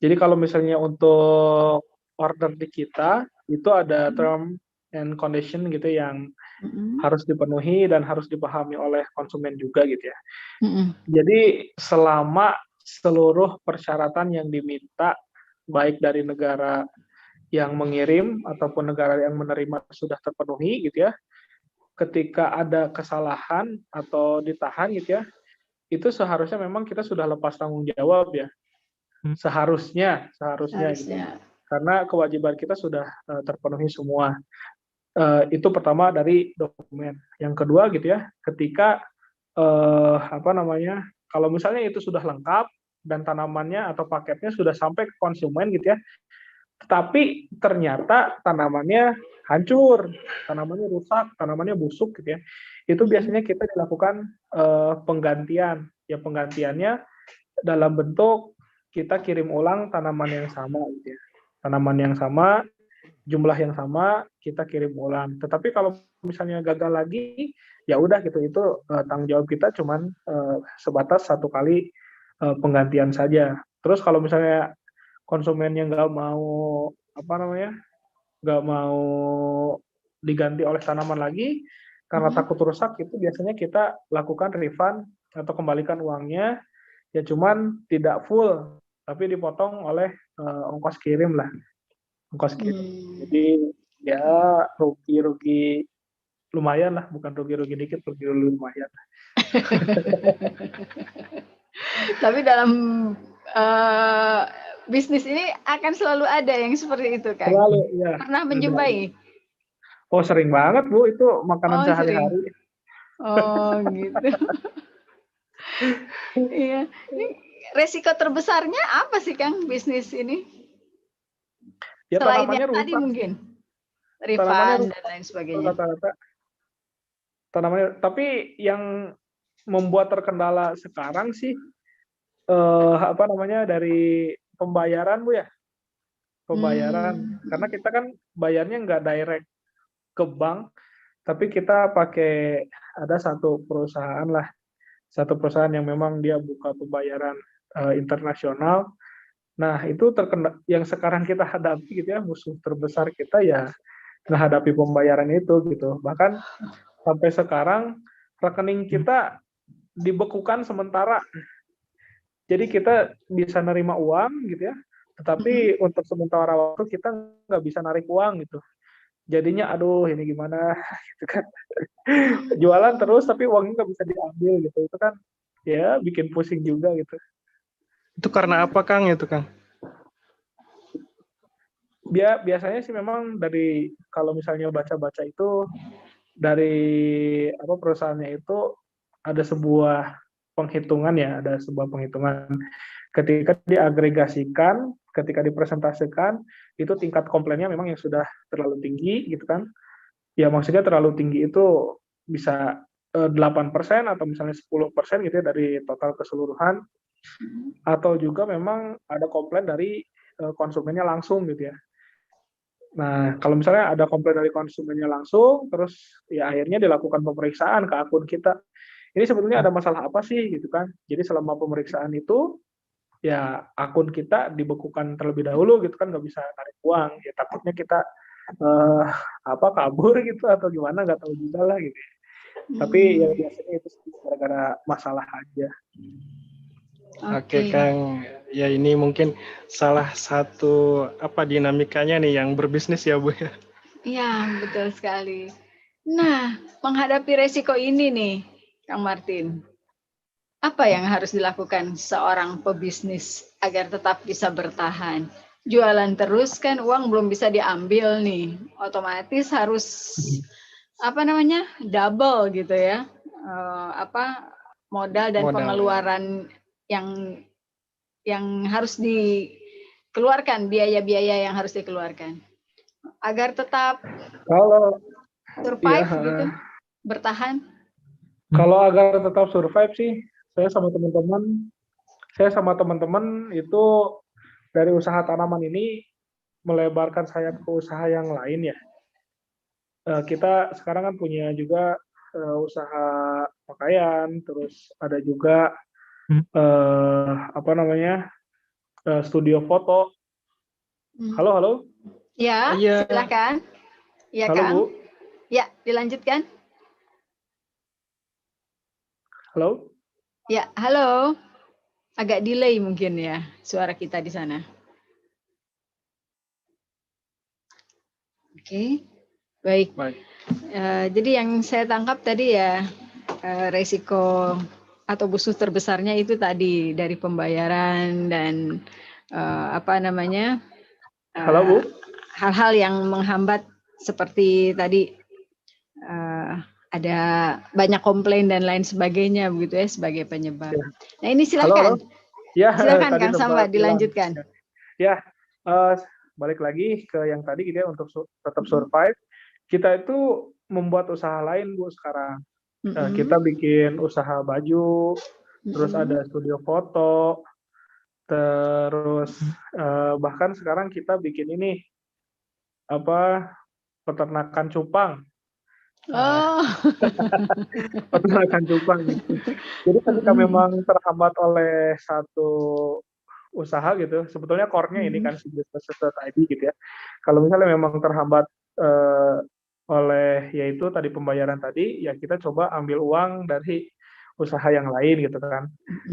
Jadi kalau misalnya untuk order di kita itu ada term and condition gitu yang harus dipenuhi dan harus dipahami oleh konsumen juga gitu ya. Jadi selama seluruh persyaratan yang diminta baik dari negara yang mengirim ataupun negara yang menerima sudah terpenuhi gitu ya. Ketika ada kesalahan atau ditahan gitu ya, itu seharusnya memang kita sudah lepas tanggung jawab ya. Seharusnya. Gitu. Karena kewajiban kita sudah terpenuhi semua. Itu pertama dari dokumen. Yang kedua gitu ya, ketika kalau misalnya itu sudah lengkap dan tanamannya atau paketnya sudah sampai ke konsumen gitu ya, tetapi ternyata tanamannya hancur, tanamannya rusak, tanamannya busuk gitu ya, itu biasanya kita dilakukan penggantian. Ya penggantiannya dalam bentuk kita kirim ulang tanaman yang sama gitu ya. Tanaman yang sama, jumlah yang sama, kita kirim ulang. Tetapi kalau misalnya gagal lagi, ya udah gitu, itu tanggung jawab kita cuman sebatas satu kali penggantian saja. Terus kalau misalnya konsumennya nggak mau diganti oleh tanaman lagi karena takut rusak, itu biasanya kita lakukan refund atau kembalikan uangnya, ya cuman tidak full, tapi dipotong oleh ongkos kirim lah. Ongkos kirim. Jadi ya rugi lumayan lah, bukan rugi dikit, rugi lumayan.
Tapi dalam bisnis ini akan selalu ada yang seperti itu, Kang.
Selalu, ya.
Pernah menjumpai?
Oh, sering banget, Bu. Itu makanan sehari-hari.
Oh, gitu. Iya. Ini resiko terbesarnya apa sih, Kang, bisnis ini?
Ya,
selain
tanamannya
yang tadi
rusak.
Mungkin refund dan lain sebagainya.
Rata-rata tanamannya. Tapi yang membuat terkendala sekarang sih dari pembayaran, Bu ya. Pembayaran. Karena kita kan bayarnya nggak direct ke bank, tapi kita pakai ada satu perusahaan yang memang dia buka pembayaran internasional. Nah, itu yang sekarang kita hadapi gitu ya, musuh terbesar kita ya menghadapi pembayaran itu gitu. Bahkan sampai sekarang rekening kita dibekukan sementara. Jadi kita bisa nerima uang gitu ya, tetapi untuk sementara waktu kita nggak bisa narik uang gitu. Jadinya aduh ini gimana gitu kan. Jualan terus tapi uangnya nggak bisa diambil gitu. Itu kan ya bikin pusing juga gitu.
Itu karena apa, Kang?
Biasanya sih memang dari kalau misalnya baca-baca itu dari perusahaannya itu ada sebuah penghitungan ya, ketika diagregasikan, ketika dipresentasikan itu tingkat komplainnya memang yang sudah terlalu tinggi gitu kan. Ya maksudnya terlalu tinggi itu bisa 8% atau misalnya 10% gitu ya dari total keseluruhan. Atau juga memang ada komplain dari konsumennya langsung gitu ya. Nah, kalau misalnya ada komplain dari konsumennya langsung, terus ya akhirnya dilakukan pemeriksaan ke akun kita. Ini sebetulnya ada masalah apa sih gitu kan? Jadi selama pemeriksaan itu ya akun kita dibekukan terlebih dahulu gitu kan, nggak bisa tarik uang. Ya takutnya kita kabur gitu atau gimana, nggak tahu juga lah gitu. Tapi ya biasanya itu gara-gara masalah aja.
Oke Kang, ya ini mungkin salah satu dinamikanya nih yang berbisnis ya Bu ya.
Iya, betul sekali. Nah, menghadapi resiko ini nih, Kang Martin, apa yang harus dilakukan seorang pebisnis agar tetap bisa bertahan? Jualan terus kan uang belum bisa diambil nih, otomatis harus double gitu ya, modal dan pengeluaran yang harus dikeluarkan, biaya-biaya yang harus dikeluarkan agar tetap survive gitu, bertahan.
Kalau agar tetap survive sih, saya sama teman-teman itu dari usaha tanaman ini melebarkan sayap ke usaha yang lain ya. Kita sekarang kan punya juga usaha pakaian, terus ada juga studio foto. Halo.
Ya, silakan. Ya,
halo,
Kang.
Bu.
Ya, dilanjutkan.
Halo.
Ya, halo. Agak delay mungkin ya suara kita di sana. Oke, baik. Jadi yang saya tangkap tadi ya resiko atau musuh terbesarnya itu tadi dari pembayaran dan
halo Bu.
Hal-hal yang menghambat seperti tadi ada banyak komplain dan lain sebagainya begitu ya sebagai penyebab. Ya. Nah ini silakan.
Halo. Ya,
silakan Kang Samba dilanjutkan.
Ya, balik lagi ke yang tadi gitu ya, untuk tetap survive. Kita itu membuat usaha lain Bu sekarang. Kita bikin usaha baju, terus ada studio foto, terus bahkan sekarang kita bikin ini peternakan cupang. Peternakan cupang gitu. Jadi ketika memang terhambat oleh satu usaha gitu, sebetulnya core-nya ini kan si business.id gitu ya. Kalau misalnya memang terhambat oleh yaitu tadi pembayaran tadi, ya kita coba ambil uang dari usaha yang lain gitu kan.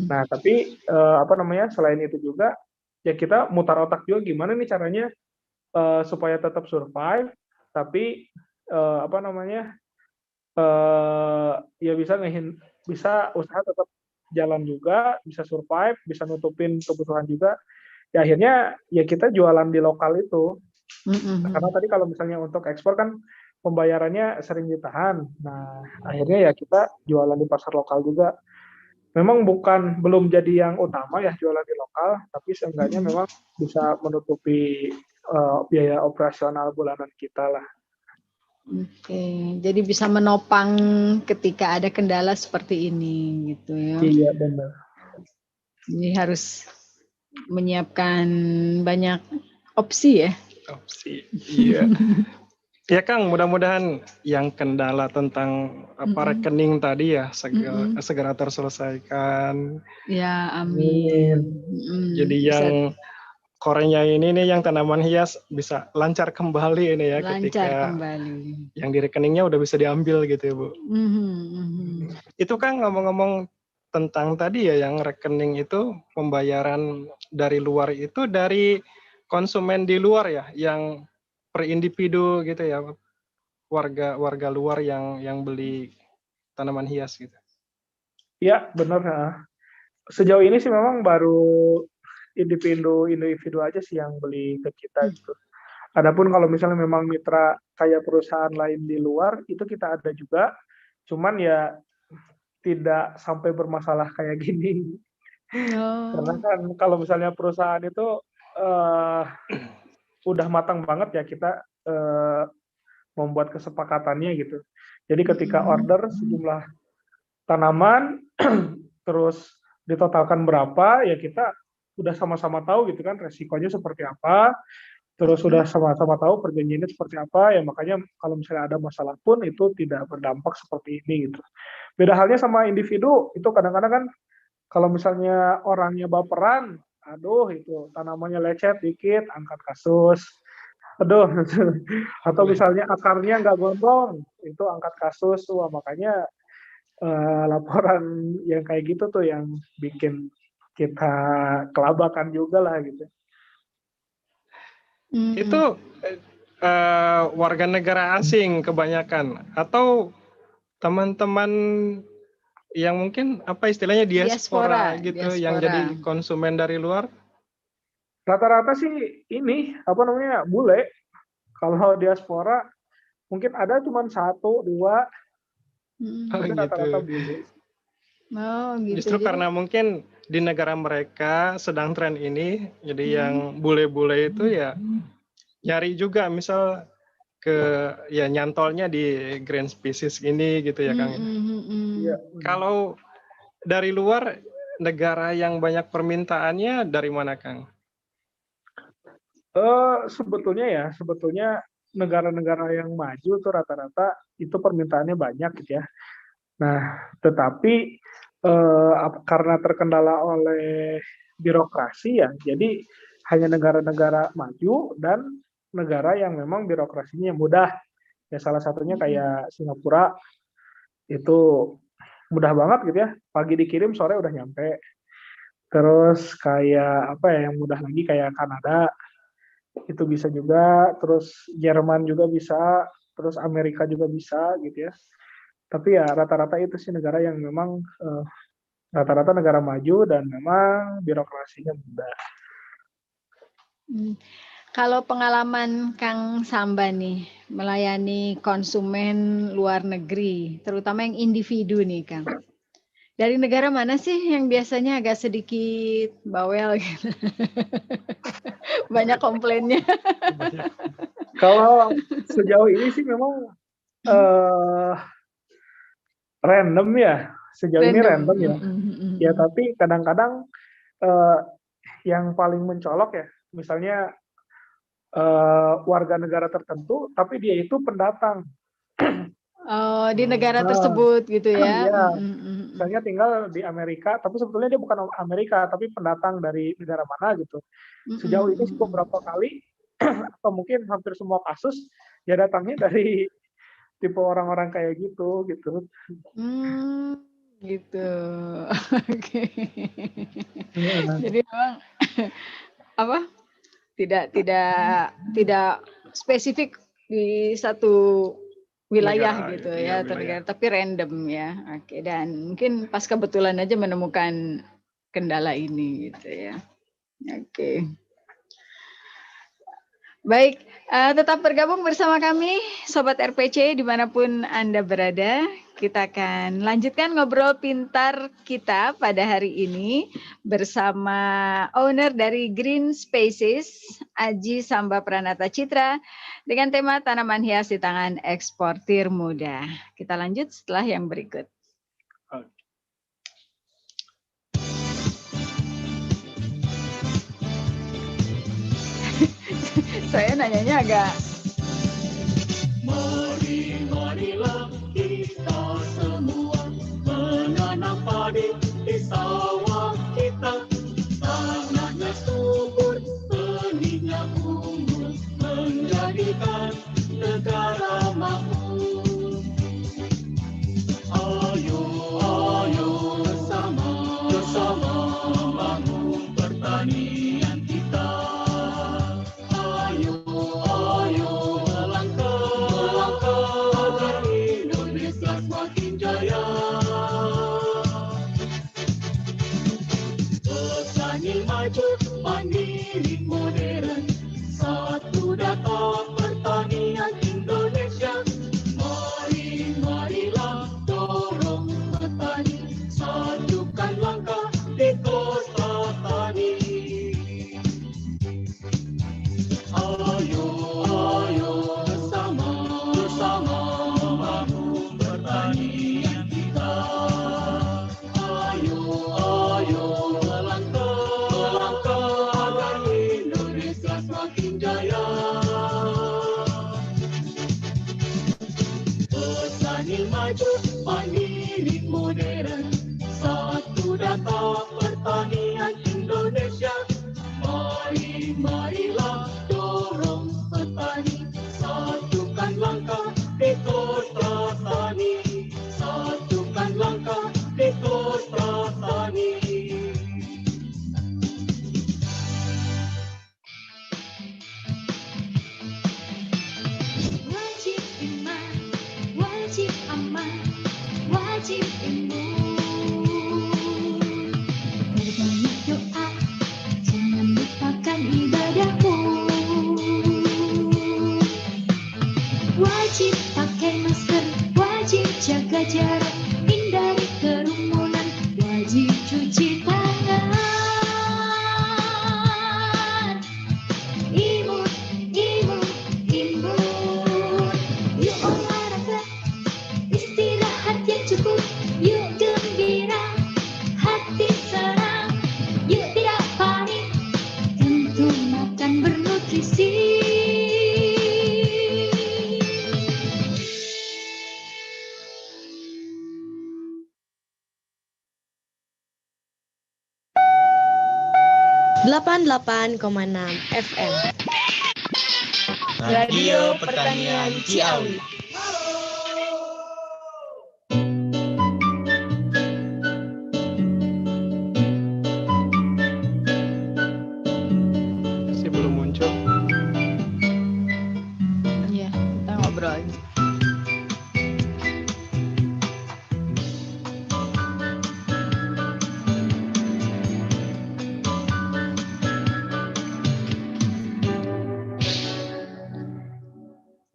Nah tapi selain itu juga ya kita mutar otak juga gimana nih caranya supaya tetap survive, tapi ya bisa usaha tetap jalan juga, bisa survive, bisa nutupin kebutuhan juga. Ya akhirnya ya kita jualan di lokal itu. Karena tadi kalau misalnya untuk ekspor kan pembayarannya sering ditahan. Nah, akhirnya ya kita jualan di pasar lokal juga. Memang belum jadi yang utama ya jualan di lokal, tapi seenggaknya memang bisa menutupi biaya operasional bulanan kita lah.
Oke, jadi bisa menopang ketika ada kendala seperti ini gitu ya.
Iya, benar.
Ini harus menyiapkan banyak opsi ya.
Opsi, iya. Ya Kang, mudah-mudahan yang kendala tentang rekening tadi ya segera terselesaikan.
Ya, amin.
Jadi yang core-nya ini nih yang tanaman hias bisa lancar kembali ini ya, ketika
kembali.
Yang di rekeningnya udah bisa diambil gitu ya Bu. Itu Kang ngomong-ngomong tentang tadi ya yang rekening itu pembayaran dari luar itu dari konsumen di luar ya, yang per individu gitu ya, warga luar yang beli tanaman hias gitu.
Iya benar. Sejauh ini sih memang baru individu aja sih yang beli ke kita gitu. Adapun kalau misalnya memang mitra kayak perusahaan lain di luar itu kita ada juga, cuman ya tidak sampai bermasalah kayak gini. Karena kan kalau misalnya perusahaan itu udah matang banget ya kita membuat kesepakatannya gitu. Jadi ketika order sejumlah tanaman terus ditotalkan berapa ya kita udah sama-sama tahu gitu kan resikonya seperti apa, terus sudah sama-sama tahu perjanjiannya seperti apa, ya makanya kalau misalnya ada masalah pun itu tidak berdampak seperti ini gitu. Beda halnya sama individu, itu kadang-kadang kan kalau misalnya orangnya baperan, aduh itu tanamannya lecet dikit, angkat kasus. Aduh, atau misalnya akarnya nggak gondrong, itu angkat kasus. Wah, makanya laporan yang kayak gitu tuh yang bikin kita kelabakan juga lah gitu.
Itu warga negara asing kebanyakan atau teman-teman yang mungkin apa istilahnya diaspora gitu, yang jadi konsumen dari luar?
Rata-rata sih ini apa namanya bule. Kalau diaspora mungkin ada cuma 1, 2. Rata-rata bule.
Oh, gitu.
Justru karena mungkin di negara mereka sedang tren ini, jadi yang bule-bule itu ya nyari juga misal ke ya nyantolnya di green species ini gitu ya Kang.
Ya.
Kalau dari luar negara yang banyak permintaannya dari mana Kang?
Sebetulnya negara-negara yang maju tuh rata-rata itu permintaannya banyak gitu ya. Nah, tetapi karena terkendala oleh birokrasi ya, jadi hanya negara-negara maju dan negara yang memang birokrasinya mudah. Ya salah satunya kayak Singapura itu mudah banget gitu ya, pagi dikirim sore udah nyampe. Terus kayak apa ya yang mudah lagi kayak Kanada itu bisa juga, terus Jerman juga bisa, terus Amerika juga bisa gitu ya. Tapi ya rata-rata itu sih negara yang memang rata-rata negara maju dan memang birokrasinya mudah.
Kalau pengalaman Kang Samba nih melayani konsumen luar negeri, terutama yang individu nih Kang. Dari negara mana sih yang biasanya agak sedikit bawel gitu? Banyak komplainnya.
Kalau sejauh ini sih memang random ya. Sejauh ini random ya. Ya tapi kadang-kadang yang paling mencolok ya, misalnya warga negara tertentu, tapi dia itu pendatang.
Oh, di negara tersebut gitu ya?
Iya. Misalnya tinggal di Amerika, tapi sebetulnya dia bukan Amerika, tapi pendatang dari negara mana gitu. Sejauh ini sih beberapa kali, atau mungkin hampir semua kasus, ya datangnya dari tipe orang-orang kayak gitu.
Gitu. Oke. Jadi memang apa? Tidak spesifik di satu wilayah negara, gitu ya, atau negara, tapi random ya. Oke, dan mungkin pas kebetulan aja menemukan kendala ini gitu ya. Oke. Baik, tetap bergabung bersama kami Sobat RPC dimanapun Anda berada. Kita akan lanjutkan ngobrol pintar kita pada hari ini bersama owner dari Green Spaces, Aji Samba Pranata Citra, dengan tema tanaman hias di tangan eksportir muda. Kita lanjut setelah yang berikut. Saya nanyanya agak...
Marilah kita semua menanam padi di sawah kita. Tanahnya subur, benihnya unggul, menjadikan negara makmur. Ayo bersama membangun pertanian kita. Ayo melangkah agar Indonesia semakin jaya. Petani maju, mandiri modern, satu data pertanian Indonesia. Marilah dorong petani, sajukan langkah di kota tani. Ayo bersama membangun pertanian kita. Ayo melangkah
88,6 FM.
Radio Pertanian Ciawi.
Masih belum muncul.
Iya, kita ngobrol.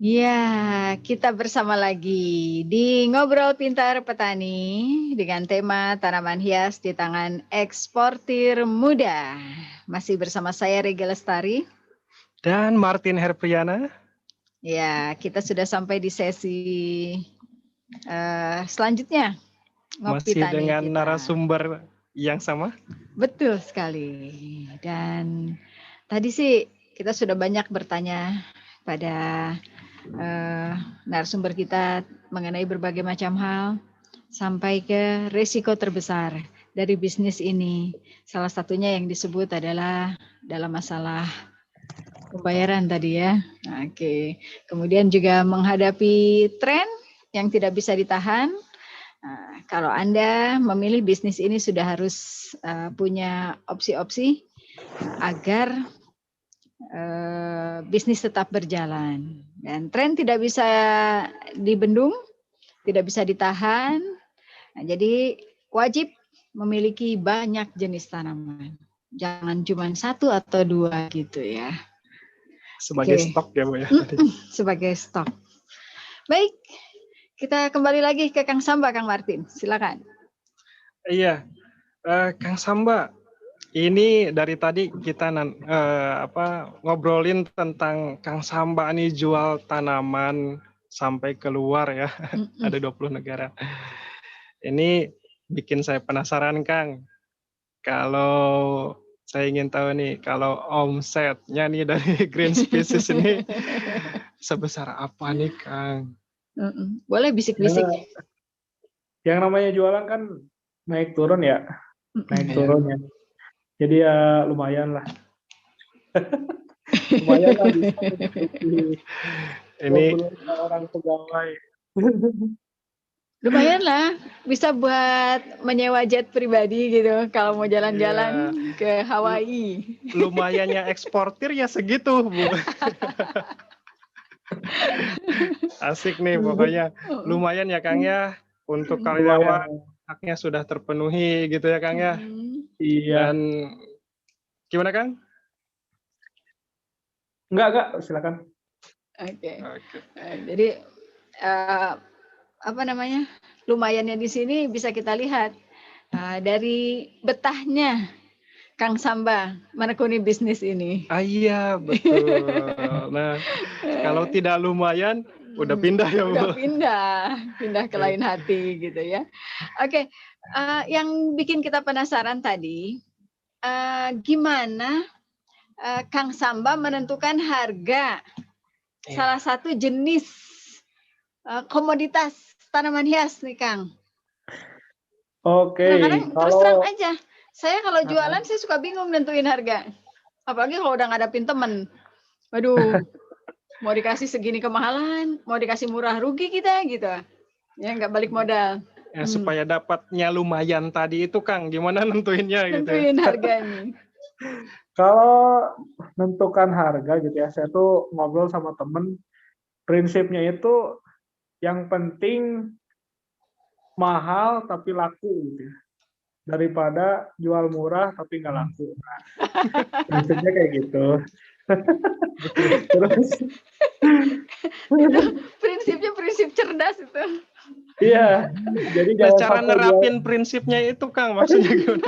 Ya, kita bersama lagi di Ngobrol Pintar Petani dengan tema tanaman hias di tangan eksportir muda. Masih bersama saya Rega Lestari
dan Martin Herpriana.
Ya, kita sudah sampai di sesi selanjutnya.
Ngopi masih dengan kita. Narasumber yang sama?
Betul sekali. Dan tadi sih kita sudah banyak bertanya pada narasumber kita mengenai berbagai macam hal sampai ke risiko terbesar dari bisnis ini. Salah satunya yang disebut adalah dalam masalah pembayaran tadi ya. Oke. Kemudian juga menghadapi tren yang tidak bisa ditahan. Kalau Anda memilih bisnis ini sudah harus punya opsi-opsi agar bisnis tetap berjalan. Dan tren tidak bisa dibendung, tidak bisa ditahan. Nah, jadi wajib memiliki banyak jenis tanaman. Jangan cuma 1 atau 2 gitu ya.
Sebagai stok ya Bu ya.
Sebagai stok. Baik, kita kembali lagi ke Kang Samba, Kang Martin. Silakan.
Iya, Kang Samba. Ini dari tadi kita ngobrolin tentang Kang Samba nih jual tanaman sampai keluar ya. Ada 20 negara. Ini bikin saya penasaran Kang. Kalau saya ingin tahu nih, kalau omsetnya nih dari Green Species ini sebesar apa nih Kang?
Boleh bisik-bisik.
Yang namanya jualan kan naik turun ya. Naik turun ya. Jadi ya lumayan lah. Lumayan lah.
Ini
orang pegawai.
Lumayan lah, bisa buat menyewa jet pribadi gitu kalau mau jalan-jalan ke Hawaii.
Lumayannya eksportir ya segitu, Bu. Asik nih pokoknya. Lumayan ya Kang ya, untuk karyawan haknya sudah terpenuhi gitu ya Kang ya.
Iya.
Dan gimana Kang?
Enggak, silakan.
Oke. Jadi lumayannya di sini bisa kita lihat dari betahnya Kang Samba menekuni bisnis ini.
Iya betul. Nah kalau tidak lumayan udah pindah ya Bu.
Udah pindah ke lain hati gitu ya. Oke. Yang bikin kita penasaran tadi, gimana Kang Samba menentukan harga salah satu jenis komoditas tanaman hias nih Kang?
Oke.
Kadang-kadang terus terang aja, saya kalau jualan saya suka bingung nentuin harga. Apalagi kalau udah ngadapin temen. Waduh, mau dikasih segini kemahalan, mau dikasih murah rugi kita gitu. Ya nggak balik modal.
Ya, supaya dapatnya lumayan tadi itu Kang, gimana nentuinnya gitu?
Nentuin harganya.
Kalau menentukan harga gitu ya, saya tuh ngobrol sama temen, prinsipnya itu yang penting mahal tapi laku gitu ya. Daripada jual murah tapi nggak laku. Nah, prinsipnya kayak gitu. Terus
itu prinsipnya prinsip cerdas itu.
Iya, jadi
jangan cara nerapin prinsipnya itu Kang, maksudnya gimana?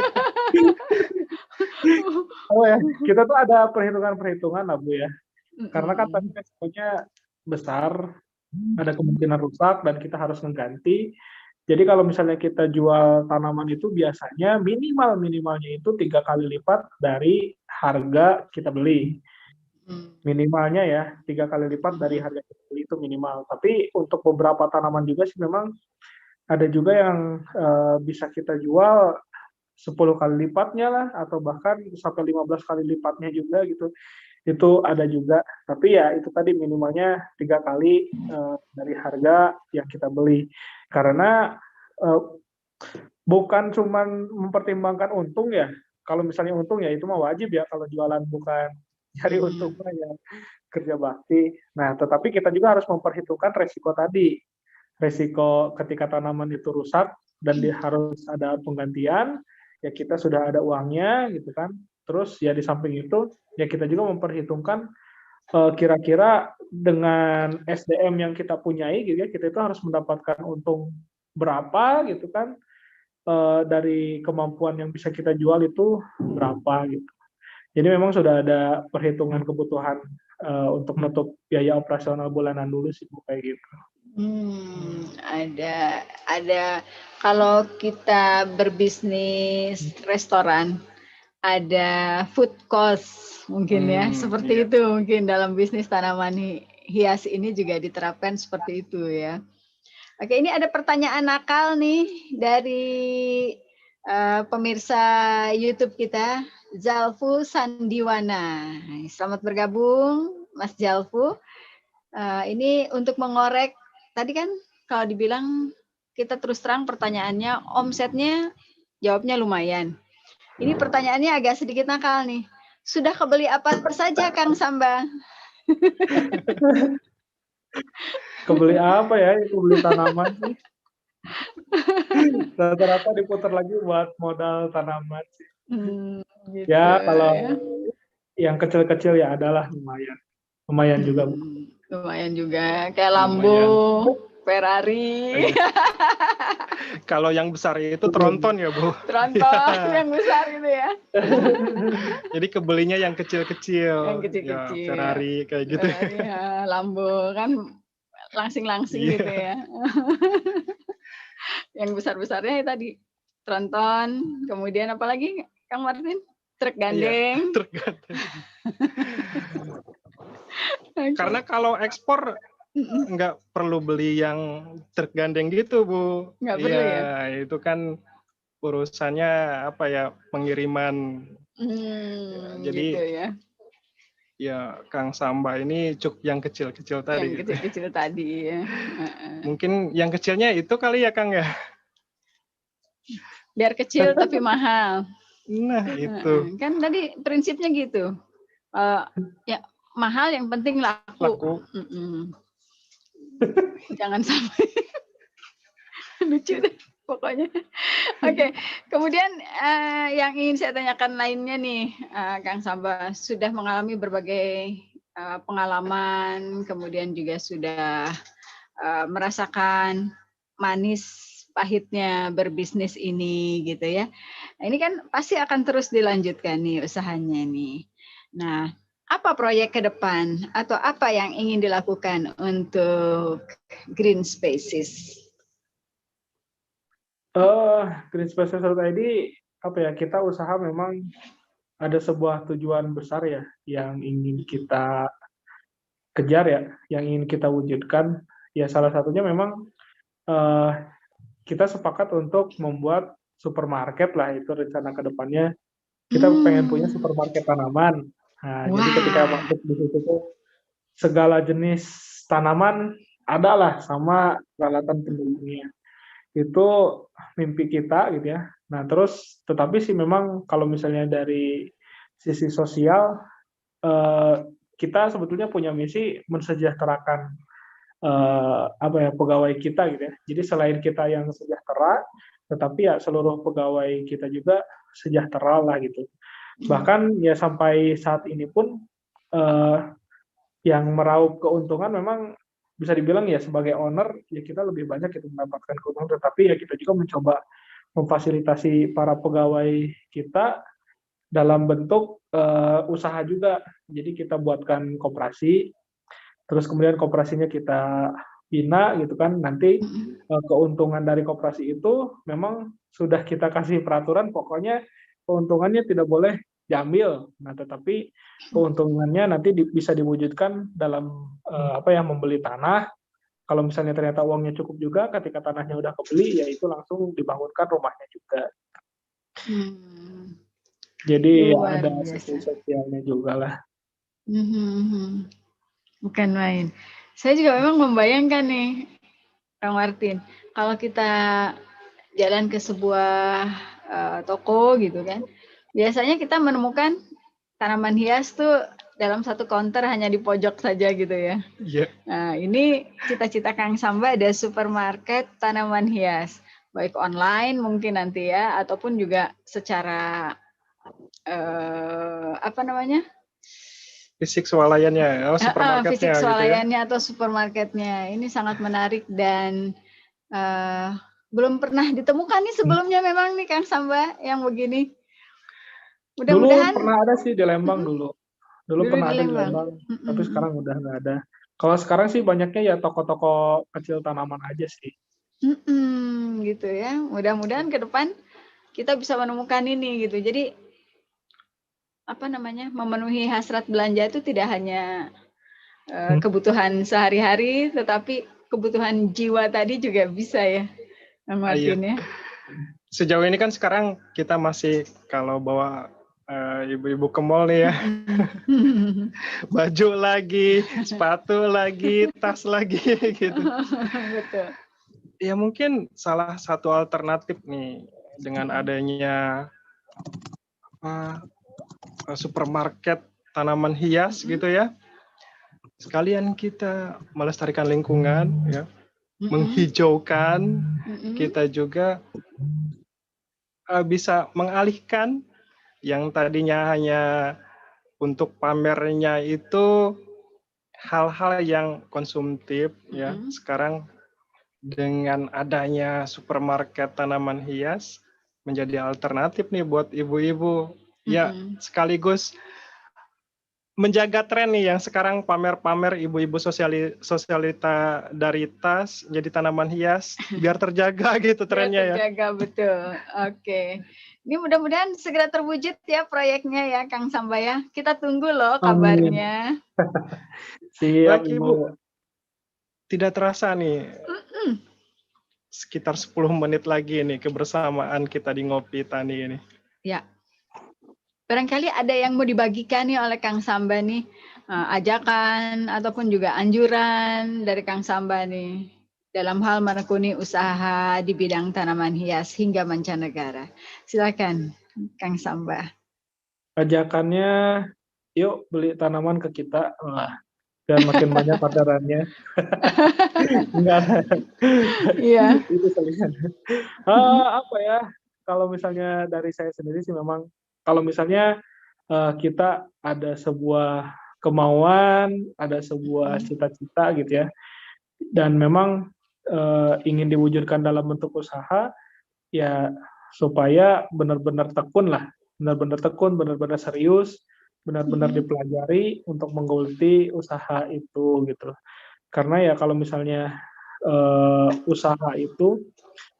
Oh ya, kita tuh ada perhitungan lah Bu ya. Karena kan tadi resikonya besar, ada kemungkinan rusak dan kita harus mengganti. Jadi kalau misalnya kita jual tanaman itu biasanya minimalnya itu 3 kali lipat dari harga kita beli. Minimalnya ya 3 kali lipat dari harga kita beli itu minimal. Tapi untuk beberapa tanaman juga sih memang ada juga yang bisa kita jual 10 kali lipatnya lah, atau bahkan sampai 15 kali lipatnya juga gitu. Itu ada juga, tapi ya itu tadi minimalnya 3 kali dari harga yang kita beli. Karena bukan cuma mempertimbangkan untung ya. Kalau misalnya untung ya itu mah wajib ya, kalau jualan bukan cari untung mah ya kerja bakti. Nah, tetapi kita juga harus memperhitungkan resiko tadi. Resiko ketika tanaman itu rusak dan dia harus ada penggantian, ya kita sudah ada uangnya gitu kan. Terus ya di samping itu ya kita juga memperhitungkan kira-kira dengan SDM yang kita punyai gitu ya, kita itu harus mendapatkan untung berapa gitu kan, dari kemampuan yang bisa kita jual itu berapa gitu. Jadi memang sudah ada perhitungan kebutuhan untuk menutup biaya operasional bulanan dulu sih Bu, kayak gitu.
Ada kalau kita berbisnis restoran ada food cost mungkin ya, seperti itu mungkin dalam bisnis tanaman hias ini juga diterapkan seperti itu ya. Oke, ini ada pertanyaan nakal nih dari pemirsa YouTube kita, Zalfu Sandiwana. Selamat bergabung, Mas Zalfu. Ini untuk mengorek, tadi kan kalau dibilang kita terus terang pertanyaannya, omsetnya jawabnya lumayan. Ini pertanyaannya agak sedikit nakal nih. Sudah kebeli apa saja Kang Samba?
Kebeli apa ya? Kebeli tanaman sih. Rata-rata diputar lagi buat modal tanaman sih.
Gitu,
ya kalau yang kecil-kecil ya adalah lumayan juga.
Lumayan juga, kayak Lambo, Ferrari.
Kalau yang besar itu tronton ya Bu.
Tronton yang besar gitu ya.
Jadi kebelinya yang kecil-kecil.
Yang kecil-kecil.
Ya, Ferrari kayak gitu.
Ferrari, ya, Lambo kan langsing-langsing gitu ya. Yang besar-besarnya tadi tronton, kemudian apa lagi Kang Martin? Truk gandeng.
Iya, truk gandeng. Karena kalau ekspor nggak perlu beli yang truk gandeng gitu Bu.
Nggak perlu ya?
Itu kan urusannya apa ya, pengiriman. Jadi
gitu ya.
Ya Kang Samba ini cukup yang kecil-kecil tadi.
Yang kecil-kecil tadi ya.
Mungkin yang kecilnya itu kali ya Kang ya.
Biar kecil tapi mahal.
Nah itu.
Kan tadi prinsipnya gitu. Ya mahal yang penting laku. Jangan sampai lucu deh pokoknya. Oke. Kemudian yang ingin saya tanyakan lainnya nih, Kang Samba sudah mengalami berbagai pengalaman, kemudian juga sudah merasakan manis pahitnya berbisnis ini gitu ya. Nah, ini kan pasti akan terus dilanjutkan nih usahanya nih. Nah, apa proyek ke depan atau apa yang ingin dilakukan untuk Green Spaces?
Green Spaces.id apa ya, kita usaha memang ada sebuah tujuan besar ya yang ingin kita kejar ya, yang ingin kita wujudkan. Ya salah satunya memang kita sepakat untuk membuat supermarket lah, itu rencana ke depannya. Kita pengen punya supermarket tanaman. Nah, jadi ketika masuk di situ tuh segala jenis tanaman ada lah sama peralatan pendukungnya. Itu mimpi kita gitu ya. Nah, terus tetapi sih memang kalau misalnya dari sisi sosial kita sebetulnya punya misi mensejahterakan pegawai kita gitu ya. Jadi selain kita yang sejahtera, tetapi ya seluruh pegawai kita juga sejahtera lah gitu. Bahkan ya sampai saat ini pun yang meraup keuntungan memang bisa dibilang ya sebagai owner ya kita lebih banyak itu mendapatkan keuntungan, tetapi ya kita juga mencoba memfasilitasi para pegawai kita dalam bentuk usaha juga. Jadi kita buatkan koperasi, terus kemudian koperasinya kita bina gitu kan, nanti keuntungan dari koperasi itu memang sudah kita kasih peraturan, pokoknya keuntungannya tidak boleh diambil. Nah, tetapi keuntungannya nanti bisa diwujudkan dalam membeli tanah. Kalau misalnya ternyata uangnya cukup juga, ketika tanahnya udah kebeli, ya itu langsung dibangunkan rumahnya juga. Jadi ya
Luar
ada
biasa.
sisi sosialnya juga lah.
Bukan main. Saya juga memang membayangkan nih, Kang Martin, kalau kita jalan ke sebuah toko gitu kan, biasanya kita menemukan tanaman hias tuh dalam satu counter hanya di pojok saja gitu ya.
Iya.
Nah, ini cita-cita Kang Samba ada supermarket tanaman hias, baik online mungkin nanti ya, ataupun juga secara apa namanya?
Fisik swalayannya, supermarketnya
Fisik
gitu ya.
swalayannya atau supermarketnya. Ini sangat menarik dan belum pernah ditemukan nih sebelumnya memang nih Kang Samba yang begini. Mudah-mudahan
Dulu pernah ada sih di Lembang dulu. Dulu pernah ada di Lembang, tapi sekarang udah nggak ada. Kalau sekarang sih banyaknya ya toko-toko kecil tanaman aja sih.
Gitu ya. Mudah-mudahan ke depan kita bisa menemukan ini gitu. Jadi apa namanya, memenuhi hasrat belanja itu tidak hanya kebutuhan sehari-hari, tetapi kebutuhan jiwa tadi juga bisa ya, Martin ya.
Sejauh ini kan sekarang kita masih kalau bawa ibu-ibu ke mall nih ya, baju lagi, sepatu lagi, tas lagi gitu.
Betul.
Ya mungkin salah satu alternatif nih dengan adanya supermarket tanaman hias gitu ya. Sekalian kita melestarikan lingkungan ya, menghijaukan, kita juga bisa mengalihkan yang tadinya hanya untuk pamernya itu hal-hal yang konsumtif ya. Sekarang dengan adanya supermarket tanaman hias menjadi alternatif nih buat ibu-ibu. Ya, sekaligus menjaga tren nih yang sekarang pamer-pamer ibu-ibu sosialita dari tas jadi tanaman hias biar terjaga gitu trennya ya.
Terjaga betul. Oke. Ini mudah-mudahan segera terwujud ya proyeknya ya Kang Samba ya. Kita tunggu loh kabarnya.
Siap
Ibu. Tidak terasa nih. Sekitar 10 menit lagi nih kebersamaan kita di Ngopi Tani ini.
Ya. Barangkali ada yang mau dibagikan nih oleh Kang Samba nih, ajakan ataupun juga anjuran dari Kang Samba nih dalam hal menekuni usaha di bidang tanaman hias hingga mancanegara. Silakan Kang Samba.
Ajakannya, yuk beli tanaman ke kita, biar makin banyak orderannya. Enggak.
Iya.
Itu salingan. Apa ya? Kalau misalnya dari saya sendiri sih memang kalau misalnya kita ada sebuah kemauan, ada sebuah cita-cita gitu ya, dan memang ingin diwujudkan dalam bentuk usaha, ya supaya benar-benar tekun lah, benar-benar tekun, benar-benar serius, benar-benar dipelajari untuk menggeluti usaha itu gitu. Karena ya kalau misalnya usaha itu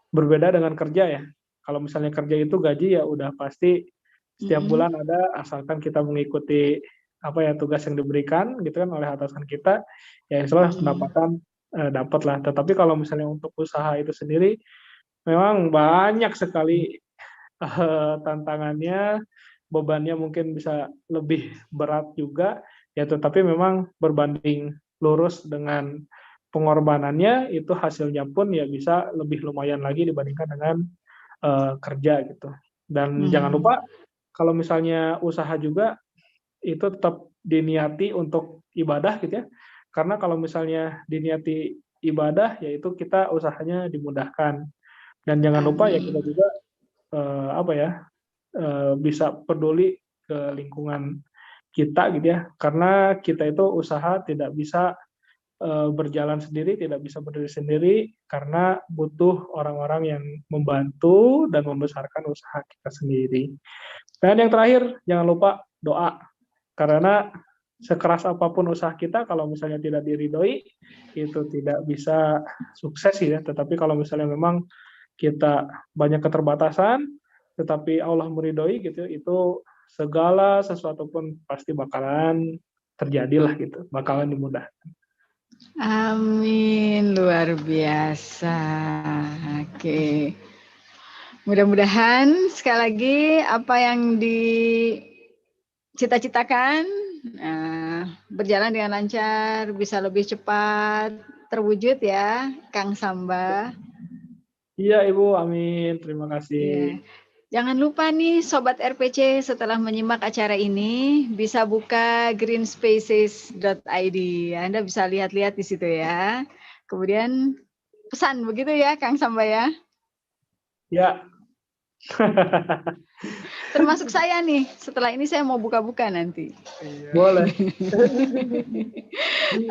berbeda dengan kerja ya. Kalau misalnya kerja itu gaji ya udah pasti setiap bulan ada, asalkan kita mengikuti apa ya tugas yang diberikan gitu kan oleh atasan kita, ya insya Allah pendapatan dapat lah. Tetapi kalau misalnya untuk usaha itu sendiri memang banyak sekali tantangannya, bebannya mungkin bisa lebih berat juga ya, tetapi memang berbanding lurus dengan pengorbanannya itu hasilnya pun ya bisa lebih lumayan lagi dibandingkan dengan kerja gitu. Dan jangan lupa kalau misalnya usaha juga itu tetap diniati untuk ibadah gitu ya. Karena kalau misalnya diniati ibadah yaitu kita usahanya dimudahkan. Dan jangan lupa ya kita juga bisa peduli ke lingkungan kita gitu ya. Karena kita itu usaha tidak bisa berjalan sendiri, tidak bisa berdiri sendiri karena butuh orang-orang yang membantu dan membesarkan usaha kita sendiri. Dan yang terakhir, jangan lupa doa. Karena sekeras apapun usaha kita, kalau misalnya tidak diridhoi, itu tidak bisa sukses ya. Tetapi kalau misalnya memang kita banyak keterbatasan, tetapi Allah meridhoi gitu, itu segala sesuatu pun pasti bakalan terjadilah gitu, bakalan dimudahkan.
Amin, luar biasa. Oke. Mudah-mudahan sekali lagi apa yang dicita-citakan berjalan dengan lancar, bisa lebih cepat terwujud ya, Kang Samba.
Iya Ibu, amin. Terima kasih.
Ya. Jangan lupa nih Sobat RPC setelah menyimak acara ini bisa buka greenspaces.id. Anda bisa lihat-lihat di situ ya. Kemudian pesan begitu ya Kang Samba ya? Ya. Termasuk saya nih, setelah ini saya mau buka-buka nanti.
Boleh.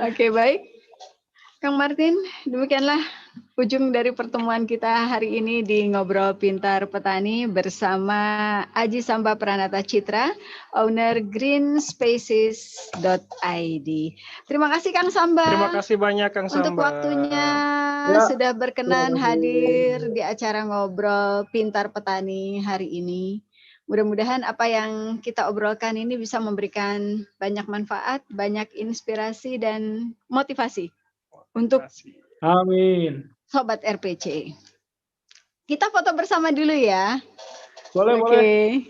Oke, baik. Kang Martin, demikianlah ujung dari pertemuan kita hari ini di Ngobrol Pintar Petani bersama Aji Samba Pranata Citra, owner greenspaces.id. Terima kasih Kang Samba.
Terima kasih banyak Kang Samba.
Untuk waktunya sudah berkenan hadir di acara Ngobrol Pintar Petani hari ini. Mudah-mudahan apa yang kita obrolkan ini bisa memberikan banyak manfaat, banyak inspirasi dan motivasi untuk
amin.
Sobat RPC. Kita foto bersama dulu ya.
Boleh,
Oke.
boleh.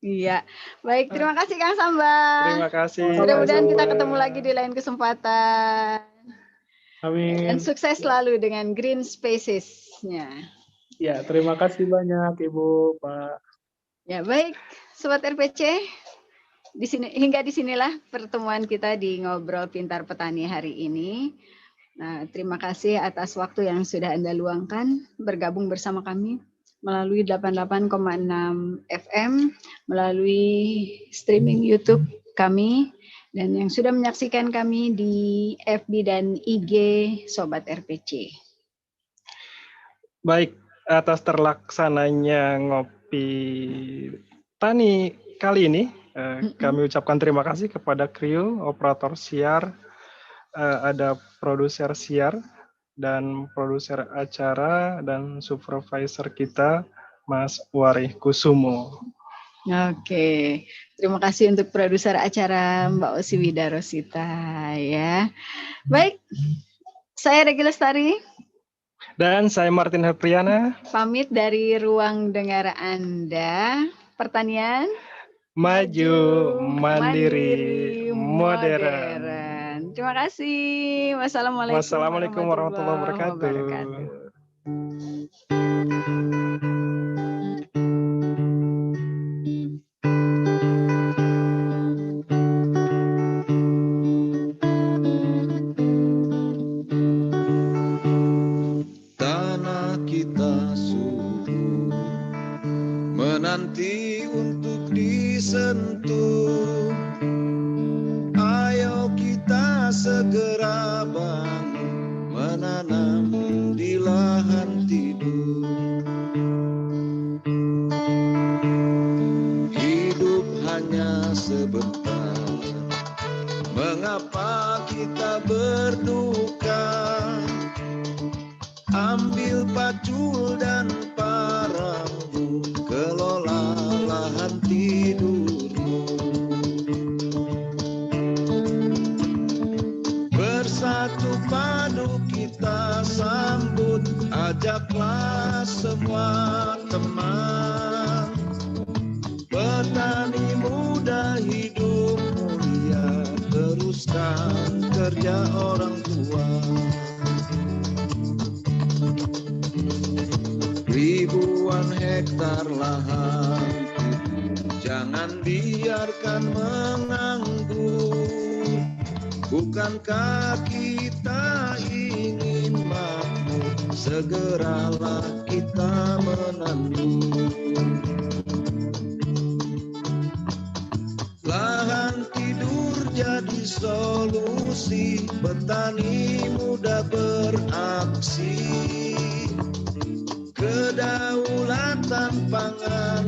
Iya. Baik, terima kasih Kang Samba.
Terima kasih.
Mudah-mudahan kita ketemu lagi di lain kesempatan.
Amin.
Dan sukses selalu dengan Green Spaces-nya.
Ya, terima kasih banyak Ibu, Pak.
Ya, baik. Sobat RPC, hingga disinilah pertemuan kita di Ngobrol Pintar Petani hari ini. Nah, terima kasih atas waktu yang sudah Anda luangkan bergabung bersama kami melalui 88,6 FM, melalui streaming YouTube kami, dan yang sudah menyaksikan kami di FB dan IG Sobat RPC.
Baik, atas terlaksananya Ngopi Tani kali ini, kami ucapkan terima kasih kepada kru, operator siar, ada produser siar, dan produser acara, dan supervisor kita, Mas Warih Kusumo.
Oke, terima kasih untuk produser acara Mbak Osi Widarosita ya. Baik, saya Regi Lestari.
Dan saya Martin Hepriana.
Pamit dari ruang dengar Anda, pertanian
maju, mandiri, modern.
Terima kasih.
Wassalamualaikum warahmatullahi wabarakatuh.
Tanah kita subur, menanti untuk disentuh. Ayo kita segera bangun, menanam di lahan tidur. Hidup hanya sebentar, mengapa kita berduka? Ambil pacul dan parangmu, kelola lahan tidurmu. Bersatu padu kita sambut, ajaklah semua teman. Petani muda hidup mulia, teruskan kerja orang tua. Ribuan hektar lahan, jangan biarkan menganggur. Bukankah kita ingin makmur, segeralah kita menandur. Lahan tidur jadi solusi, petani muda beraksi. Kedaulatan pangan